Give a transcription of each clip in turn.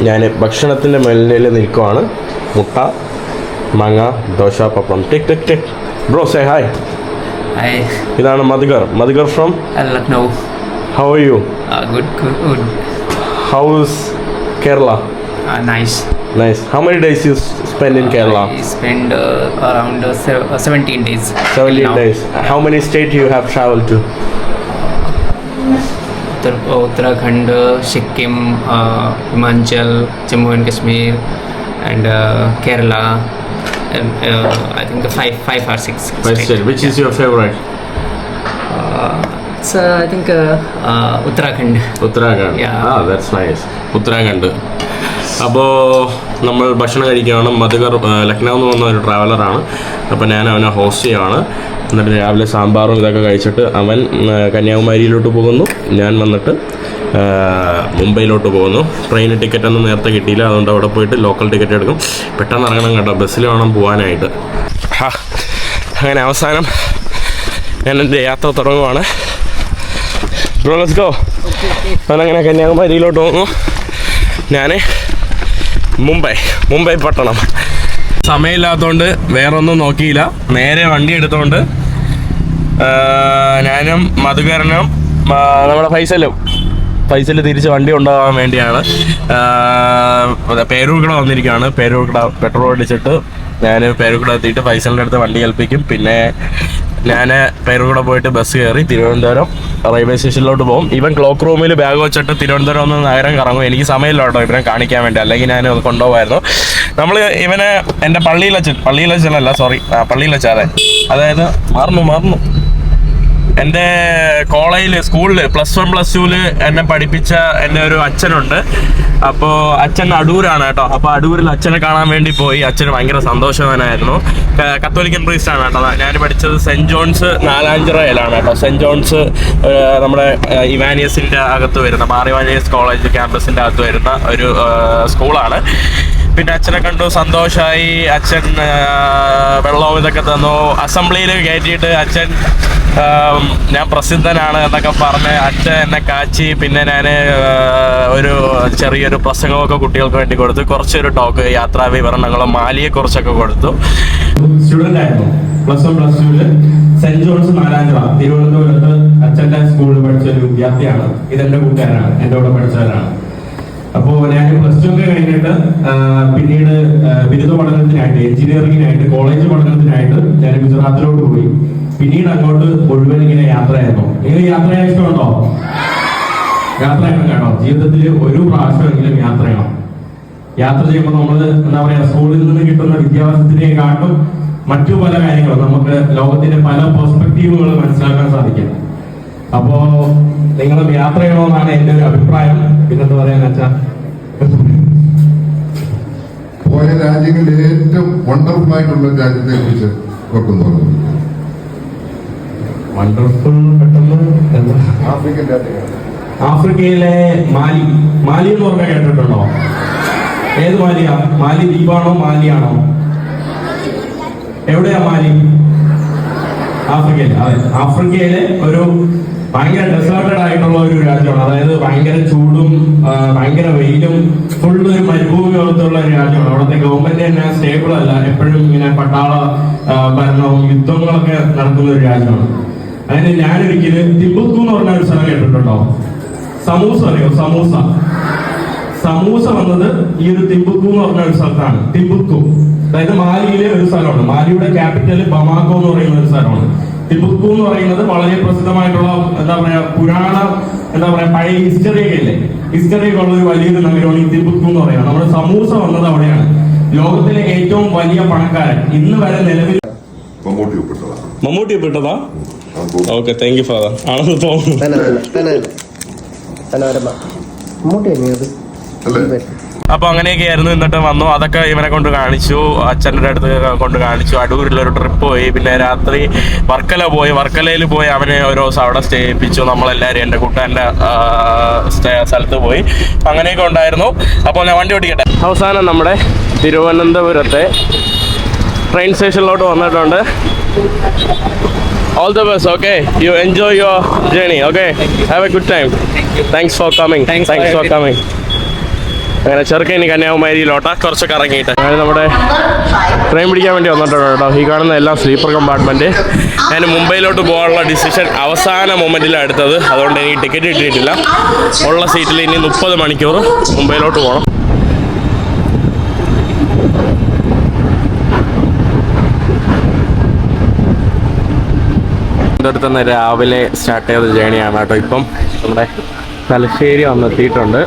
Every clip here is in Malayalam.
ഞാൻ ഭക്ഷണത്തിൻ്റെ മേലിൽ നിൽക്കുവാണ്. മുട്ട, മാങ്ങ, dosa, pappadam. Tick tick tick. Bro say hi. Hi. ഇതാണ് Madhukar from Lucknow. How are you? Good. How is Kerala? Nice. Nice. How many days you spend in Kerala? I spend around 17 days. 17 days. How many states you have traveled to? Uttarakhand, Sikkim, Himachal, Jammu and Kashmir, and Kerala. I think five or six. State. Which is your favorite? It's I think Uttarakhand. Uttarakhand. Yeah. Ah, that's nice. Uttarakhand. അപ്പോൾ നമ്മൾ ഭക്ഷണം കഴിക്കുകയാണ്. മധുകർ ലക്നൗ എന്ന് വന്ന ഒരു ട്രാവലറാണ്. അപ്പോൾ ഞാൻ അവനെ ഹോസ്റ്റ് ചെയ്യുകയാണ്. എന്നിട്ട് രാവിലെ സാമ്പാറും ഇതൊക്കെ കഴിച്ചിട്ട് അവൻ കന്യാകുമാരിയിലോട്ട് പോകുന്നു. ഞാൻ വന്നിട്ട് മുംബൈയിലോട്ട് പോകുന്നു. ട്രെയിൻ ടിക്കറ്റ് ഒന്നും നേരത്തെ കിട്ടിയില്ല, അതുകൊണ്ട് അവിടെ പോയിട്ട് ലോക്കൽ ടിക്കറ്റ് എടുക്കും. പെട്ടെന്ന് ഇറങ്ങണം കേട്ടോ, ബസ്സിൽ വേണം പോകാനായിട്ട്. അങ്ങനെ അവസാനം ഞാൻ എൻ്റെ യാത്ര തുടങ്ങുവാണ്. Bro let's go. അവനങ്ങനെ കന്യാകുമാരിയിലോട്ട് പോകുന്നു. ഞാൻ മുംബൈ പട്ടണം. സമയമില്ലാത്തതുകൊണ്ട് വേറൊന്നും നോക്കിയില്ല, നേരെ വണ്ടി എടുത്തുകൊണ്ട് ഞാനും മധുകരനും നമ്മുടെ ഫൈസൽ തിരിച്ച് വണ്ടി കൊണ്ടുപോകാൻ വേണ്ടിയാണ് പേരൂർക്കട വന്നിരിക്കുകയാണ്. പേരൂർക്കട പെട്രോൾ അടിച്ചിട്ട് ഞാൻ പേരൂർക്കട എത്തിയിട്ട് ഫൈസലിൻ്റെ അടുത്ത് വണ്ടി ഏൽപ്പിക്കും. പിന്നെ ഞാൻ പേരൂർക്കട പോയിട്ട് ബസ് കയറി തിരുവനന്തപുരം റെയിൽവേ സ്റ്റേഷനിലോട്ട് പോകും. ഇവൻ ക്ലോക്ക് റൂമിൽ ബാഗ് വെച്ചിട്ട് തിരുവനന്തപുരം ഒന്ന് നഗരം കറങ്ങും. എനിക്ക് സമയമില്ല കേട്ടോ ഇവനെ കാണിക്കാൻ വേണ്ടി, അല്ലെങ്കിൽ ഞാൻ കൊണ്ടുപോകായിരുന്നു. നമ്മൾ ഇവനെ എൻ്റെ പള്ളിയിലച്ചനല്ല, സോറി, പള്ളിയിലച്ചാതെ, അതായത് മാറുന്നു എൻ്റെ സ്കൂളിൽ +1 +2 എന്നെ പഠിപ്പിച്ച എൻ്റെ ഒരു അച്ഛനുണ്ട്. അപ്പോൾ അച്ഛൻ അടൂരാണ് കേട്ടോ. അപ്പോൾ അടൂരിൽ അച്ഛനെ കാണാൻ വേണ്ടി പോയി. അച്ഛന് ഭയങ്കര സന്തോഷവാനായിരുന്നു. കത്തോലിക്കൻ പ്രീസ്റ്റാണ് കേട്ടോ. ഞാൻ പഠിച്ചത് സെൻറ്റ് ജോൺസ് നാലാഞ്ചിറയിലാണ് കേട്ടോ. സെൻറ്റ് ജോൺസ് നമ്മുടെ ഇവാനിയസിൻ്റെ അകത്ത് വരുന്ന മാറിവാനിയസ് കോളേജ് ക്യാമ്പസിൻ്റെ അകത്ത് വരുന്ന ഒരു സ്കൂളാണ്. പിന്നെ അച്ഛനെ കണ്ടു, സന്തോഷമായി. അച്ഛൻ വെള്ളവും ഇതൊക്കെ തന്നു. അസംബ്ലിയിൽ കയറ്റിയിട്ട് അച്ഛൻ ഞാൻ പ്രസിദ്ധനാണ് എന്നൊക്കെ പറഞ്ഞ് അച്ഛൻ എന്നെ കാച്ചി. പിന്നെ ഞാൻ ഒരു ചെറിയൊരു പ്രസംഗമൊക്കെ കുട്ടികൾക്ക് വേണ്ടി കൊടുത്തു. കുറച്ചൊരു ടോക്ക്, യാത്രാ വിവരണങ്ങളും മാലിയെക്കുറിച്ചൊക്കെ കൊടുത്തു. സ്റ്റുഡൻ്റ് ആയിരുന്നു. +1 +2 സെൻറ്റ് ജോൺസ് നാലാഞ്ചിറ തിരുവനന്തപുരത്ത് അച്ഛൻ്റെ സ്കൂളിൽ പഠിച്ച ഒരു വിദ്യാർത്ഥിയാണ്. ഇതെൻ്റെ കൂട്ടുകാരാണ്, എൻ്റെ കൂടെ പഠിച്ചവരാണ്. അപ്പോൾ ഞാൻ +2 ഒക്കെ കഴിഞ്ഞിട്ട് പിന്നീട് ബിരുദ പഠനത്തിനായിട്ട്, എഞ്ചിനീയറിംഗിനായിട്ട്, കോളേജ് പഠനത്തിനായിട്ട് ഞാൻ ഗുജറാത്തിലോട്ട് പോയി. പിന്നീട് അങ്ങോട്ട് മുഴുവൻ ഇങ്ങനെ യാത്രയായിരുന്നു. നിങ്ങൾ യാത്ര ചെയ്യാൻ ഇഷ്ടമുണ്ടോ? യാത്ര ചെയ്യണം കേട്ടോ. ജീവിതത്തിൽ ഒരു പ്രാവശ്യമെങ്കിലും യാത്ര ചെയ്യണം. യാത്ര ചെയ്യുമ്പോൾ നമ്മൾ എന്താ പറയുക, സ്കൂളിൽ നിന്ന് കിട്ടുന്ന വിദ്യാഭ്യാസത്തിനെക്കാട്ടും മറ്റു പല കാര്യങ്ങളും നമുക്ക് ലോകത്തിന്റെ പല പെർസ്പെക്റ്റീവുകൾ മനസ്സിലാക്കാൻ സാധിക്കും. അപ്പോ നിങ്ങളും യാത്ര ചെയ്യണമെന്നാണ് എൻ്റെ ഒരു അഭിപ്രായം. പിന്നെന്താ പറയാൻ വെച്ചാൽ, പോയ രാജ്യങ്ങളിൽ ഏറ്റവും വണ്ടർഫുൾ ആയിട്ടുള്ള രാജ്യത്തെ കുറിച്ച് വെക്കുന്നു. വണ്ടർഫുൾ പെട്ടെന്ന് എന്താ, ആഫ്രിക്കൻ രാജ്യങ്ങൾ. ആഫ്രിക്കയിലെ മാലി എന്ന് പറഞ്ഞാൽ കേട്ടിട്ടുണ്ടോ? ഏത് മാലിയാ? മാലി ദ്വീപാണോ മാലിയാണോ? എവിടെയാ മാലി? ആഫ്രിക്കയിൽ. അതെ, ആഫ്രിക്കയിലെ ഒരു ഭയങ്കര ഡെസേർട്ടഡ് ആയിട്ടുള്ള ഒരു രാജ്യമാണ്. അതായത് ഭയങ്കര ചൂടും ഭയങ്കര വെയിലും ഫുള്ള് ഒരു മരുഭൂമി പോലത്തുള്ള ഒരു രാജ്യമാണ്. അവിടുത്തെ ഗവൺമെന്റ് തന്നെ സ്റ്റേബിൾ അല്ല, എപ്പോഴും ഇങ്ങനെ പട്ടാള ഭരണവും യുദ്ധങ്ങളൊക്കെ നടക്കുന്ന ഒരു രാജ്യമാണ്. അതിന് ഞാനൊരിക്കല് തിമ്പുക്കു എന്ന് പറഞ്ഞ ഒരു സ്ഥലം കേട്ടിട്ടുണ്ടോ? സമൂസ അറിയോ? സമൂസ വന്നത് ഈ ഒരു തിമ്പുക്കു എന്ന് പറഞ്ഞ ഒരു സ്ഥലത്താണ്. തിമ്പുക്കു അതായത് മാലിയിലെ ഒരു സ്ഥലമാണ്. മാലിയുടെ ക്യാപിറ്റൽ ബമാക്കോ എന്ന് പറയുന്ന ഒരു സ്ഥലമാണ്. തിമ്പുക്കു എന്ന് പറയുന്നത് വളരെ പ്രസിദ്ധമായിട്ടുള്ള എന്താ പറയാ, പഴയ ഹിസ്റ്ററിയൊക്കെ ഉള്ള ഒരു വലിയൊരു നഗരമാണ് ഈ തിമ്പുക്കു എന്ന് പറയുന്നത്. നമ്മുടെ സമൂസ വന്നത് അവിടെയാണ്. ലോകത്തിലെ ഏറ്റവും വലിയ പണക്കാരൻ ഇന്ന് വരെ നിലവിൽ മമ്മൂട്ടി ഒപ്പിട്ടതാ. Okay, thank you father. ആണെന്ന് തോന്നുന്നു. അപ്പൊ അങ്ങനെയൊക്കെ ആയിരുന്നു. എന്നിട്ട് വന്നു, അതൊക്കെ ഇവനെ കൊണ്ട് കാണിച്ചു, അച്ഛൻ്റെ അടുത്ത് കൊണ്ട് കാണിച്ചു. അടൂരിലൊരു ട്രിപ്പ് പോയി. പിന്നെ രാത്രി വർക്കലയിൽ പോയി അവനെ ഒരു ദിവസം അവിടെ സ്റ്റേ ചെയ്യിപ്പിച്ചു. നമ്മളെല്ലാവരും എൻ്റെ കൂട്ടുകാരൻ്റെ സ്ഥലത്ത് പോയി. അങ്ങനെയൊക്കെ ഉണ്ടായിരുന്നു. അപ്പോൾ ഞാൻ വണ്ടി ഓടിക്കട്ടെ. അവസാനം നമ്മുടെ തിരുവനന്തപുരത്തെ ട്രെയിൻ സ്റ്റേഷനിലോട്ട് വന്നിട്ടുണ്ട്. All the best, okay? You enjoy your journey, okay? Have a good time. Thanks for coming. Thanks for coming. അങ്ങനെ ചെറുക്കനി കന്യാകുമാരിയിലോട്ട കുറച്ചൊക്കെ ഇറങ്ങിയിട്ട് അങ്ങനെ നമ്മുടെ ട്രെയിൻ പിടിക്കാൻ വേണ്ടി വന്നിട്ടുണ്ട് കേട്ടോ. ഈ കാണുന്ന എല്ലാം സ്ലീപ്പർ കമ്പാർട്ട്മെൻറ്റ്. ഞാൻ മുംബൈയിലോട്ട് പോകാനുള്ള ഡിസിഷൻ അവസാന മൊമെൻറ്റിലാണ് എടുത്തത്. അതുകൊണ്ട് എനിക്ക് ടിക്കറ്റ് കിട്ടിയിട്ടില്ല. ഉള്ള സീറ്റിൽ ഇനി 30 മണിക്കൂർ മുംബൈയിലോട്ട് പോകണം. അടുത്ത് തന്നെ രാവിലെ സ്റ്റാർട്ട് ചെയ്ത ജേണിയാണ് കേട്ടോ. ഇപ്പം നമ്മുടെ തലശ്ശേരി വന്നെത്തിയിട്ടുണ്ട്.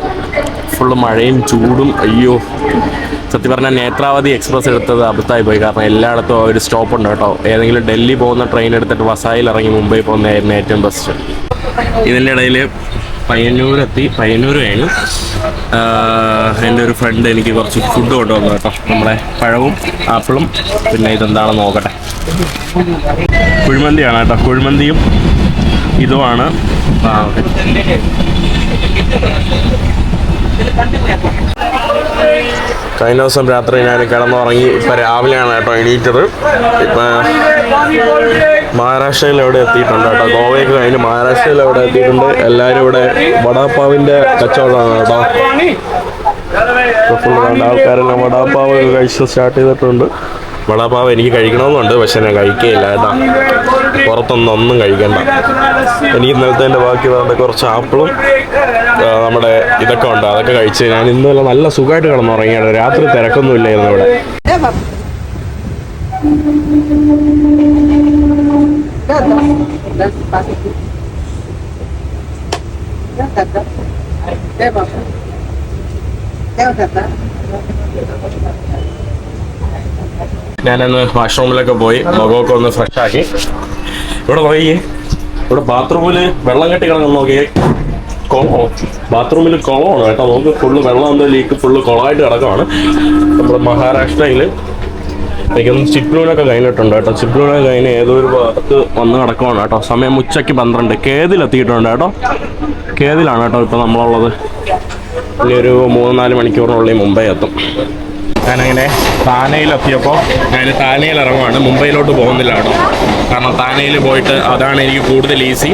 ഫുള്ള് മഴയും ചൂടും. അയ്യോ, സത്യം പറഞ്ഞാൽ നേത്രാവതി എക്സ്പ്രസ് എടുത്തത് അബദ്ധമായി പോയി. കാരണം എല്ലായിടത്തും ഒരു സ്റ്റോപ്പ് ഉണ്ട് കേട്ടോ. ഏതെങ്കിലും ഡൽഹി പോകുന്ന ട്രെയിൻ എടുത്തിട്ട് വസായിൽ ഇറങ്ങി മുംബൈ പോകുന്നതായിരുന്നു ഏറ്റവും ബെസ്റ്റ്. ഇതിൻ്റെ ഇടയിൽ പയ്യന്നൂരെത്തി. പയ്യന്നൂർ കഴിഞ്ഞു എൻ്റെ ഒരു ഫ്രണ്ട് എനിക്ക് കുറച്ച് ഫുഡ് കൊണ്ടുവന്നു കേട്ടോ. നമ്മുടെ പഴവും ആപ്പിളും പിന്നെ ഇതെന്താണെന്ന് നോക്കട്ടെ. കുഴിമന്തിയാണ് കേട്ടോ. കുഴിമന്തിയും ഇതുമാണ്. കഴിഞ്ഞ ദിവസം രാത്രി ഞാൻ കിടന്നുറങ്ങി. ഇപ്പം രാവിലെയാണ് കേട്ടോ എണീറ്റത്. ഇപ്പം മഹാരാഷ്ട്രയിൽ എവിടെ എത്തിയിട്ടുണ്ട് കേട്ടോ. ഗോവയൊക്കെ കഴിഞ്ഞ് മഹാരാഷ്ട്രയിൽ എവിടെ എത്തിയിട്ടുണ്ട്. എല്ലാവരും ഇവിടെ വടാപ്പാവിൻ്റെ കച്ചവടമാണ് കേട്ടോ. ഇപ്പോൾ ഫുൾ കണ്ട ആൾക്കാരെല്ലാം വടാപ്പാവ് കഴിച്ച് സ്റ്റാർട്ട് ചെയ്തിട്ടുണ്ട്. വടാപ്പാവ് എനിക്ക് കഴിക്കണമെന്നുണ്ട്, പക്ഷെ ഞാൻ കഴിക്കുകയില്ല കേട്ടോ. പുറത്തൊന്നും കഴിക്കണ്ട. എനിക്ക് ഇന്നലത്തെ എൻ്റെ ബാക്കി വേണ്ട കുറച്ച് ആപ്പിളും നമ്മുടെ ഇതൊക്കെ ഉണ്ട്, അതൊക്കെ കഴിച്ച് ഞാൻ ഇന്നലെ നല്ല സുഖമായിട്ട് കിടന്നുറങ്ങിയാണ്. രാത്രി തിരക്കൊന്നുമില്ലായിരുന്നു ഇവിടെ. ഞാനന്ന് വാഷ്റൂമിലൊക്കെ പോയി മുഖമൊക്കെ ഒന്ന് ഫ്രഷ് ആക്കി. ഇവിടെ നോക്കിയേ, ഇവിടെ ബാത്റൂമിൽ വെള്ളം കെട്ടി കിടന്നു. നോക്കിയേ, ബാത്റൂമിൽ കുളമാണ് കേട്ടോ. നമുക്ക് ഫുള്ള് വെള്ളം എന്തോ ലീക്ക് ഫുള്ള് കുളമായിട്ട് കിടക്കുവാണ്. നമ്മുടെ മഹാരാഷ്ട്രയിൽ എനിക്കൊന്ന് ചിപ്ലൂനൊക്കെ കഴിഞ്ഞിട്ടുണ്ട് കേട്ടോ. ചിപ്ലൂനൊക്കെ കഴിഞ്ഞ് ഏതൊരു ഭാഗത്ത് വന്ന് കിടക്കുവാണ് കേട്ടോ. സമയം ഉച്ചയ്ക്ക് 12. കേതിലെത്തിയിട്ടുണ്ട് കേട്ടോ. കേതിലാണ് കേട്ടോ ഇപ്പോൾ നമ്മളുള്ളത്. ഇനി ഒരു 3-4 മണിക്കൂറിനുള്ളിൽ മുംബൈ എത്തും. ഞാനങ്ങനെ താനയിലെത്തിയപ്പോൾ ഞാൻ താനയിൽ ഇറങ്ങുവാണ്. മുംബൈയിലോട്ട് പോകുന്നില്ല കേട്ടോ. കാരണം താനയിൽ പോയിട്ട് അതാണ് എനിക്ക് കൂടുതൽ ഈസി.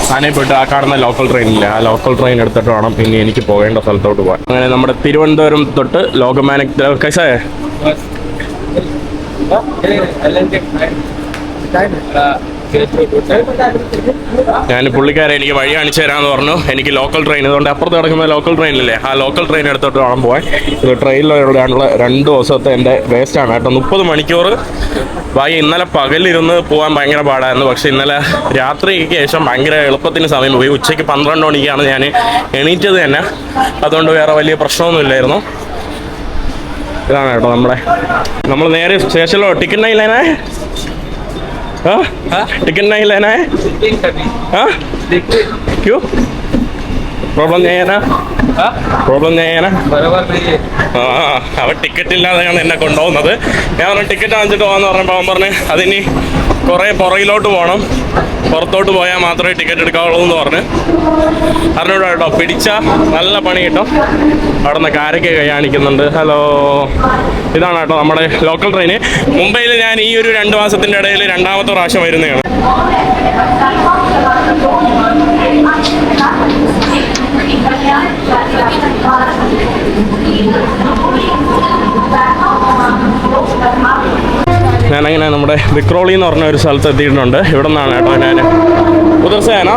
താനയിൽ പോയിട്ട് ആ കാണുന്ന ലോക്കൽ ട്രെയിനില്ല, ആ ലോക്കൽ ട്രെയിൻ എടുത്തിട്ട് വേണം പിന്നെ എനിക്ക് പോകേണ്ട സ്ഥലത്തോട്ട് പോകാൻ. അങ്ങനെ നമ്മുടെ തിരുവനന്തപുരം തൊട്ട് ലോകമാനിക് കൈസേ ഞാൻ പുള്ളിക്കാരെ എനിക്ക് വഴി കാണിച്ചു തരാമെന്ന് പറഞ്ഞു. എനിക്ക് ലോക്കൽ ട്രെയിൻ, അതുകൊണ്ട് അപ്പുറത്ത് കിടക്കുന്ന ലോക്കൽ ട്രെയിനില്ലേ, ആ ലോക്കൽ ട്രെയിൻ എടുത്തോട്ട് വേണം പോകാൻ. ഇത് ട്രെയിനിലുള്ള 2 ദിവസത്തെ എൻ്റെ വേസ്റ്റാണ് കേട്ടോ. 30 മണിക്കൂർ ബാക്കി. ഇന്നലെ പകലിരുന്ന് പോകാൻ ഭയങ്കര പാടായിരുന്നു. പക്ഷെ ഇന്നലെ രാത്രിക്ക് ശേഷം ഭയങ്കര എളുപ്പത്തിന് സമയം പോയി. ഉച്ചയ്ക്ക് 12 മണിക്കാണ് ഞാൻ എണീറ്റത് തന്നെ. അതുകൊണ്ട് വേറെ വലിയ പ്രശ്നമൊന്നുമില്ലായിരുന്നു. ഇതാണ് കേട്ടോ നമ്മൾ നേരെ സ്റ്റേഷനിലോ ടിക്കറ്റ് നൈലേനെ टिकट नहीं लेना है? हाँ क्यों? प्रॉब्लम नहीं है ना? प्रॉब्लम नहीं है ना? बराबर नहीं है. അവൻ ടിക്കറ്റ് ഇല്ലാതെയാണ് എന്നെ കൊണ്ടുപോകുന്നത്. ഞാൻ പറഞ്ഞു ടിക്കറ്റ് വാങ്ങിച്ചിട്ട് പോകാമെന്ന് പറഞ്ഞപ്പോൾ അവൻ പറഞ്ഞു അതിനി കുറേ പുറകിലോട്ട് പോകണം, പുറത്തോട്ട് പോയാൽ മാത്രമേ ടിക്കറ്റ് എടുക്കാവുള്ളൂ എന്ന് പറഞ്ഞ്. അറിഞ്ഞൂടാ കേട്ടോ. പിടിച്ചാൽ നല്ല പണി കിട്ടും. അവിടെ നിന്ന് കാരൊക്കെ കൈ കാണിക്കുന്നുണ്ട്. ഹലോ, ഇതാണ് കേട്ടോ നമ്മുടെ ലോക്കൽ ട്രെയിന്. മുംബൈയിൽ ഞാൻ ഈ ഒരു 2 മാസത്തിൻ്റെ ഇടയിൽ 2ാമത്തെ പ്രാവശ്യം വരുന്നതാണ്. ഞാനങ്ങനെ നമ്മുടെ വിക്രോളി എന്ന് പറഞ്ഞ ഒരു സ്ഥലത്ത് എത്തിയിട്ടുണ്ട്. ഇവിടെ നിന്നാണ് കേട്ടോ ഞാൻ ഉദർസേന.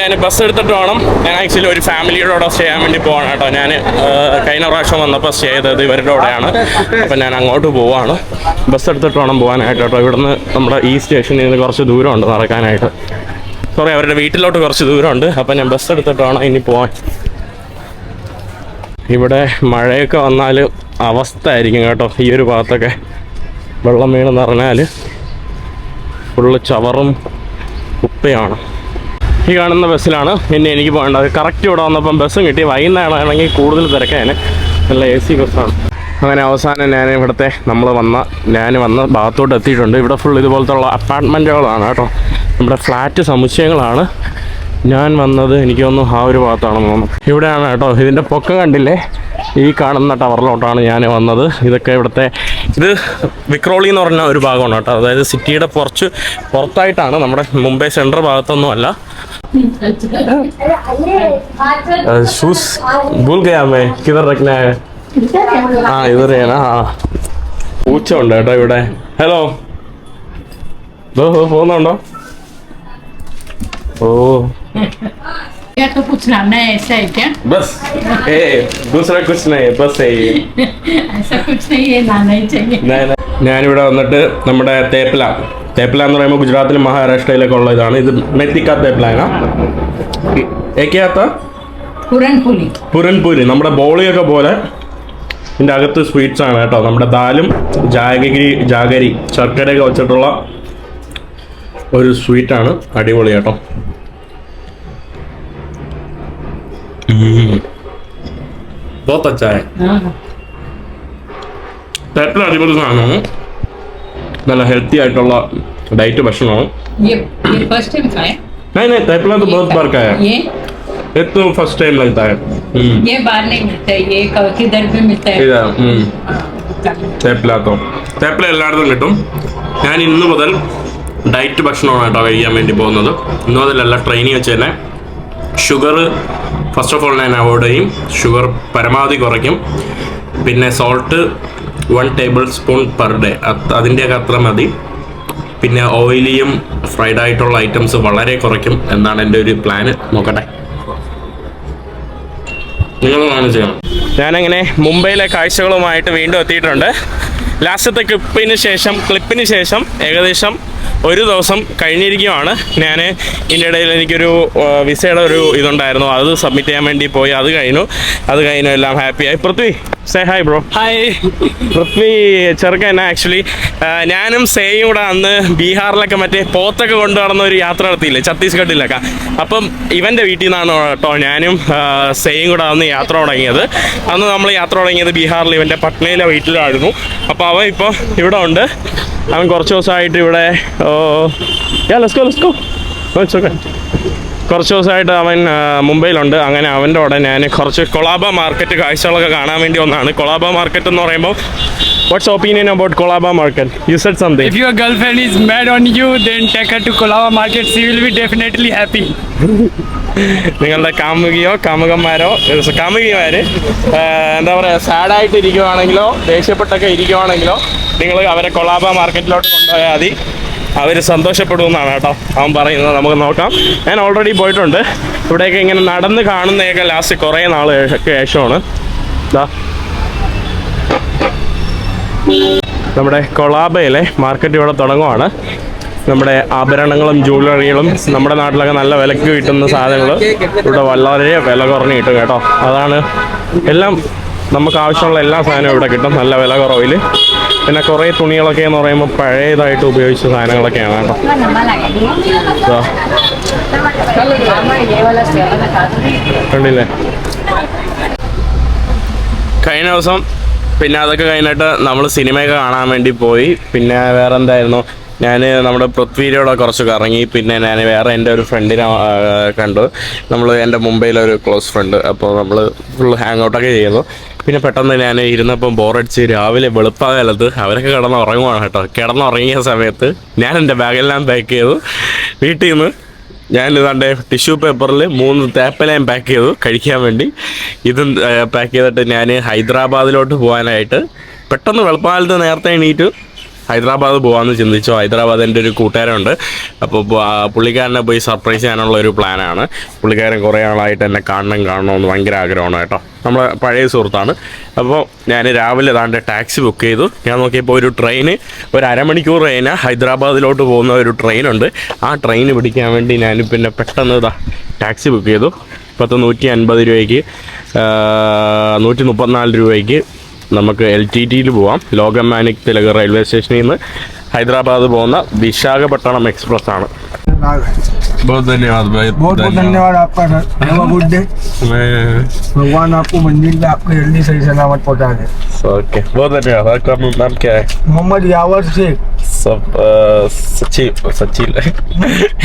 ഞാൻ ബസ് എടുത്തിട്ട് വേണം. ഞാൻ ആക്ച്വലി ഒരു ഫാമിലിയോടെ സ്റ്റേ ചെയ്യാൻ വേണ്ടി പോവാണ് കേട്ടോ. ഞാൻ കഴിഞ്ഞ പ്രാവശ്യം വന്നപ്പോൾ സ്റ്റേ ചെയ്തത് ഇവരുടെ കൂടെയാണ്. അപ്പം ഞാൻ അങ്ങോട്ട് പോവാണ്. ബസ് എടുത്തിട്ട് വേണം പോകാനായിട്ട് കേട്ടോ. ഇവിടുന്ന് നമ്മുടെ ഈ സ്റ്റേഷനിൽ നിന്ന് കുറച്ച് ദൂരമുണ്ട് നടക്കാനായിട്ട്. സോറി, അവരുടെ വീട്ടിലോട്ട് കുറച്ച് ദൂരമുണ്ട്. അപ്പം ഞാൻ ബസ് എടുത്തിട്ട് വേണം ഇനി പോവാൻ. ഇവിടെ മഴയൊക്കെ വന്നാൽ അവസ്ഥ ആയിരിക്കും കേട്ടോ. ഈ ഒരു ഭാഗത്തൊക്കെ വെള്ളം വീണെന്ന് പറഞ്ഞാൽ ഫുള്ള് ചവറും കുപ്പയാണ്. ഈ കാണുന്ന ബസ്സിലാണ് പിന്നെ എനിക്ക് പോകേണ്ടത്. കറക്റ്റ് ഇവിടെ വന്നപ്പം ബസ്സും കിട്ടി. വൈകുന്നേരമാണെങ്കിൽ കൂടുതൽ തിരക്കാണ്. നല്ല AC ബസ്സാണ്. അങ്ങനെ അവസാനം ഞാൻ വന്ന ഭാഗത്തോട്ട് എത്തിയിട്ടുണ്ട്. ഇവിടെ ഫുൾ ഇതുപോലത്തെ ഉള്ള അപ്പാർട്ട്മെൻറ്റുകളാണ് കേട്ടോ. നമ്മുടെ ഫ്ലാറ്റ് സമുച്ചയങ്ങളാണ്. ഞാൻ വന്നത് എനിക്ക് തോന്നുന്നു ആ ഒരു ഭാഗത്താണെന്ന് തോന്നുന്നു. ഇവിടെയാണ് കേട്ടോ. ഇതിൻ്റെ പൊക്കം കണ്ടില്ലേ? ഈ കാണുന്ന ടവറിലോട്ടാണ് ഞാൻ വന്നത്. ഇതൊക്കെ ഇവിടുത്തെ ഇത് വിക്രോളി എന്ന് പറഞ്ഞ ഒരു ഭാഗമാണ് കേട്ടോ, അതായത് സിറ്റിയുടെ കുറച്ച് പുറത്തായിട്ടാണ്, നമ്മുടെ മുംബൈ സെൻട്രൽ ഭാഗത്തൊന്നും അല്ല. Shoes Phool Gaya may കിധർ രഖ്നാ high. ആ ഇതർ ഹൈ നാ. പൂച്ച ഉണ്ട് കേട്ടോ ഇവിടെ. ഹലോ പോകുന്നുണ്ടോ? ഓ क्या तो कुछ लाना है ऐसा है क्या? बस ए दूसरा कुछ नहीं, बस यही. ऐसा कुछ नहीं है, लाना ही चाहिए. ഞാനിവിടെ വന്നിട്ട് നമ്മുടെ തേപ്പില എന്ന് പറയുമ്പോൾ ഗുജറാത്തിലും മഹാരാഷ്ട്രയിലൊക്കെ ഉള്ള ഇതാണ്. ഇത് മെത്തിക്ക തേപ്പിലാണ്. ഏക്കകത്ത പുരൻപൂരി, നമ്മുടെ ബോളിയൊക്കെ പോലെ ഇതിൻ്റെ അകത്ത് സ്വീറ്റ്സ് ആണ് കേട്ടോ. നമ്മുടെ ദാലും ജാഗരി ശർക്കരയൊക്കെ വെച്ചിട്ടുള്ള ഒരു സ്വീറ്റാണ്. അടിപൊളി കേട്ടോ. बहुत अच्छा है. തേപ്പില അടിപൊളി സാധനമാണ്. നല്ല ഹെൽത്തി ആയിട്ടുള്ള ഡയറ്റ് ഭക്ഷണമാണ്. ये फर्स्ट टाइम खाया? नहीं तैपला तो बहुत बार खाया. ये तो फर्स्ट टाइम लगता है. ये बाहर नहीं मिलता है, ये किधर भी मिलता है. തേപ്പില എല്ലായിടത്തും കിട്ടും. ഞാൻ ഇന്ന് മുതൽ ഡയറ്റ് ഭക്ഷണമാണ് കേട്ടോ കഴിക്കാൻ വേണ്ടി പോകുന്നത്. ഇന്ന് മുതലല്ല, ട്രെയിനിങ് വെച്ച് തന്നെ ഷുഗർ ഫസ്റ്റ് ഓഫ് ഓൾ ഞാൻ അവോയ്ഡ് ചെയ്യും. ഷുഗർ പരമാവധി കുറയ്ക്കും. പിന്നെ salt 1 table spoon per day, അതിൻ്റെയൊക്കെ അത്ര മതി. പിന്നെ ഓയിലിയും ഫ്രൈഡ് ആയിട്ടുള്ള ഐറ്റംസ് വളരെ കുറയ്ക്കും എന്നാണ് എൻ്റെ ഒരു പ്ലാന്. നോക്കട്ടെ, നിങ്ങളാണ് ചെയ്യണം. ഞാനങ്ങനെ മുംബൈയിലെ കാഴ്ചകളുമായിട്ട് വീണ്ടും എത്തിയിട്ടുണ്ട്. ലാസ്റ്റത്തെ ക്ലിപ്പിന് ശേഷം ഏകദേശം ഒരു ദിവസം കഴിഞ്ഞിരിക്കുകയാണ്. ഞാൻ ഇതിൻ്റെ ഇടയിൽ എനിക്കൊരു വിസയുടെ ഒരു ഇതുണ്ടായിരുന്നു, അത് സബ്മിറ്റ് ചെയ്യാൻ വേണ്ടി പോയി. അത് കഴിഞ്ഞു എല്ലാം ഹാപ്പിയായി. Prithvi say hi bro. Hi. Prithvi ചെറുക്കൻ ആക്ച്വലി ഞാനും സേയും കൂടെ അന്ന് ബീഹാറിലൊക്കെ മറ്റേ പോത്തൊക്കെ കൊണ്ടു നടന്ന ഒരു യാത്ര നടത്തിയില്ലേ ഛത്തീസ്ഗഡിലൊക്കെ. അപ്പം ഇവൻ്റെ വീട്ടിൽ നിന്നാണ് കേട്ടോ ഞാനും സേയും കൂടെ അന്ന് യാത്ര തുടങ്ങിയത്. അന്ന് നമ്മൾ യാത്ര തുടങ്ങിയത് ബീഹാറിൽ ഇവൻ്റെ പട്നയിലെ വീട്ടിലായിരുന്നു. അപ്പോൾ അവൻ ഇപ്പോൾ ഇവിടെ ഉണ്ട്. അവൻ കുറച്ച് ദിവസമായിട്ട് ഇവിടെ കുറച്ച് ദിവസമായിട്ട് അവൻ മുംബൈയിലുണ്ട്. അങ്ങനെ അവൻ്റെ കൂടെ ഞാൻ കുറച്ച് കൊളാബ മാർക്കറ്റ് കാഴ്ചകളൊക്കെ കാണാൻ വേണ്ടി വന്നതാണ്. കൊളാബ മാർക്കറ്റ് എന്ന് പറയുമ്പോൾ what's opinion about Colaba market? You said something. If your girlfriend is mad on you, then take her to Colaba market. She will be definitely happy. നിങ്ങളുടെ കാമുകന്മാർ എന്താ പറയുക, സാഡായിട്ട് ഇരിക്കുവാണെങ്കിലോ ദേഷ്യപ്പെട്ടൊക്കെ ഇരിക്കുവാണെങ്കിലോ നിങ്ങൾ അവരെ കൊളാബ മാർക്കറ്റിലോട്ട് കൊണ്ടുപോയാൽ മതി. അവർ സന്തോഷപ്പെടുമെന്നാണ് കേട്ടോ അവൻ പറയുന്നത്. നമുക്ക് നോക്കാം. ഞാൻ ഓൾറെഡി പോയിട്ടുണ്ട്. ഇവിടെയൊക്കെ ഇങ്ങനെ നടന്ന് കാണുന്നതൊക്കെ ലാസ്റ്റ് കുറേ നാൾക്ക് ശേഷമാണ്. ഇതാ നമ്മുടെ കൊളാബയിലെ മാർക്കറ്റ് ഇവിടെ തുടങ്ങുവാണ്. നമ്മുടെ ആഭരണങ്ങളും ജ്വല്ലറികളും നമ്മുടെ നാട്ടിലൊക്കെ നല്ല വിലക്ക് കിട്ടുന്ന സാധനങ്ങൾ ഇവിടെ വളരെ വില കുറഞ്ഞ് കിട്ടും കേട്ടോ. അതാണ് എല്ലാം നമുക്ക് ആവശ്യമുള്ള എല്ലാ സാധനവും ഇവിടെ കിട്ടും നല്ല വില കുറവിൽ. പിന്നെ കുറേ തുണികളൊക്കെ എന്ന് പറയുമ്പോൾ പഴയതായിട്ട് ഉപയോഗിച്ച സാധനങ്ങളൊക്കെയാണ് കേട്ടോ. കണ്ടില്ലേ? കഴിഞ്ഞ ദിവസം പിന്നെ അതൊക്കെ കഴിഞ്ഞിട്ട് നമ്മൾ സിനിമയൊക്കെ കാണാൻ വേണ്ടി പോയി. പിന്നെ വേറെ എന്തായിരുന്നു, ഞാൻ നമ്മുടെ പൃഥ്വിയിലൂടെ കുറച്ച് കറങ്ങി. പിന്നെ ഞാൻ വേറെ എൻ്റെ ഒരു ഫ്രണ്ടിനെ കണ്ടു. എൻ്റെ മുംബൈയിലെ ഒരു ക്ലോസ് ഫ്രണ്ട്. അപ്പോൾ നമ്മൾ ഫുൾ ഹാങ് ഔട്ടൊക്കെ ചെയ്തു. പിന്നെ പെട്ടെന്ന് ഞാൻ ഇരുന്നപ്പം ബോറടിച്ച് രാവിലെ വെളുപ്പാകാലത്ത് അവരൊക്കെ കിടന്നുറങ്ങുവാണ് കേട്ടോ. കിടന്നുറങ്ങിയ സമയത്ത് ഞാൻ എൻ്റെ ബാഗെല്ലാം പാക്ക് ചെയ്തു. വീട്ടിൽ നിന്ന് ഞാൻ ഇതാണ്ട് ടിഷ്യൂ പേപ്പറിൽ 3 തേപ്പലയും പാക്ക് ചെയ്തു കഴിക്കാൻ വേണ്ടി. ഇതും പാക്ക് ചെയ്തിട്ട് ഞാൻ ഹൈദരാബാദിലോട്ട് പോകാനായിട്ട് പെട്ടെന്ന് വെളുപ്പാകാലത്ത് നേരത്തെ എണീറ്റ് ഹൈദരാബാദ് പോകാമെന്ന് ചിന്തിച്ചു. ഹൈദരാബാദ് എൻ്റെ ഒരു കൂട്ടുകാരുണ്ട്. അപ്പോൾ പുള്ളിക്കാരനെ പോയി സർപ്രൈസ് ചെയ്യാനുള്ള ഒരു പ്ലാനാണ്. പുള്ളിക്കാരൻ കുറേ ആളായിട്ട് എന്നെ കാണണമെന്ന് ഭയങ്കര ആഗ്രഹമാണ് കേട്ടോ. നമ്മളെ പഴയ സുഹൃത്താണ്. അപ്പോൾ ഞാൻ രാവിലെ ഏതാണ്ട് ടാക്സി ബുക്ക് ചെയ്തു. ഞാൻ നോക്കിയപ്പോൾ ഒരു ഒരു അരമണിക്കൂർ ട്രെയിന് ഹൈദരാബാദിലോട്ട് പോകുന്ന ഒരു ട്രെയിനുണ്ട്. ആ ട്രെയിൻ പിടിക്കാൻ വേണ്ടി ഞാൻ പിന്നെ പെട്ടെന്ന് ടാക്സി ബുക്ക് ചെയ്തു. 150 രൂപയ്ക്ക് 134 രൂപയ്ക്ക് നമുക്ക് LTTയിൽ പോവാം. ലോകമാനിക് തിലക് റെയിൽവേ സ്റ്റേഷനിൽ നിന്ന് ഹൈദരാബാദ് പോകുന്ന വിശാഖപട്ടണം എക്സ്പ്രസ് ആണ്. बहुत धन्यवाद भाई. बहुत धन्यवाद आपका sir. Have a good day. भगवान आपको मंजिल पे आपको जल्दी सही सलामत पहुंचा दे. ओके, बहुत धन्यवाद. आपका नाम क्या है? मोहम्मद यावर शेख. सब सच्ची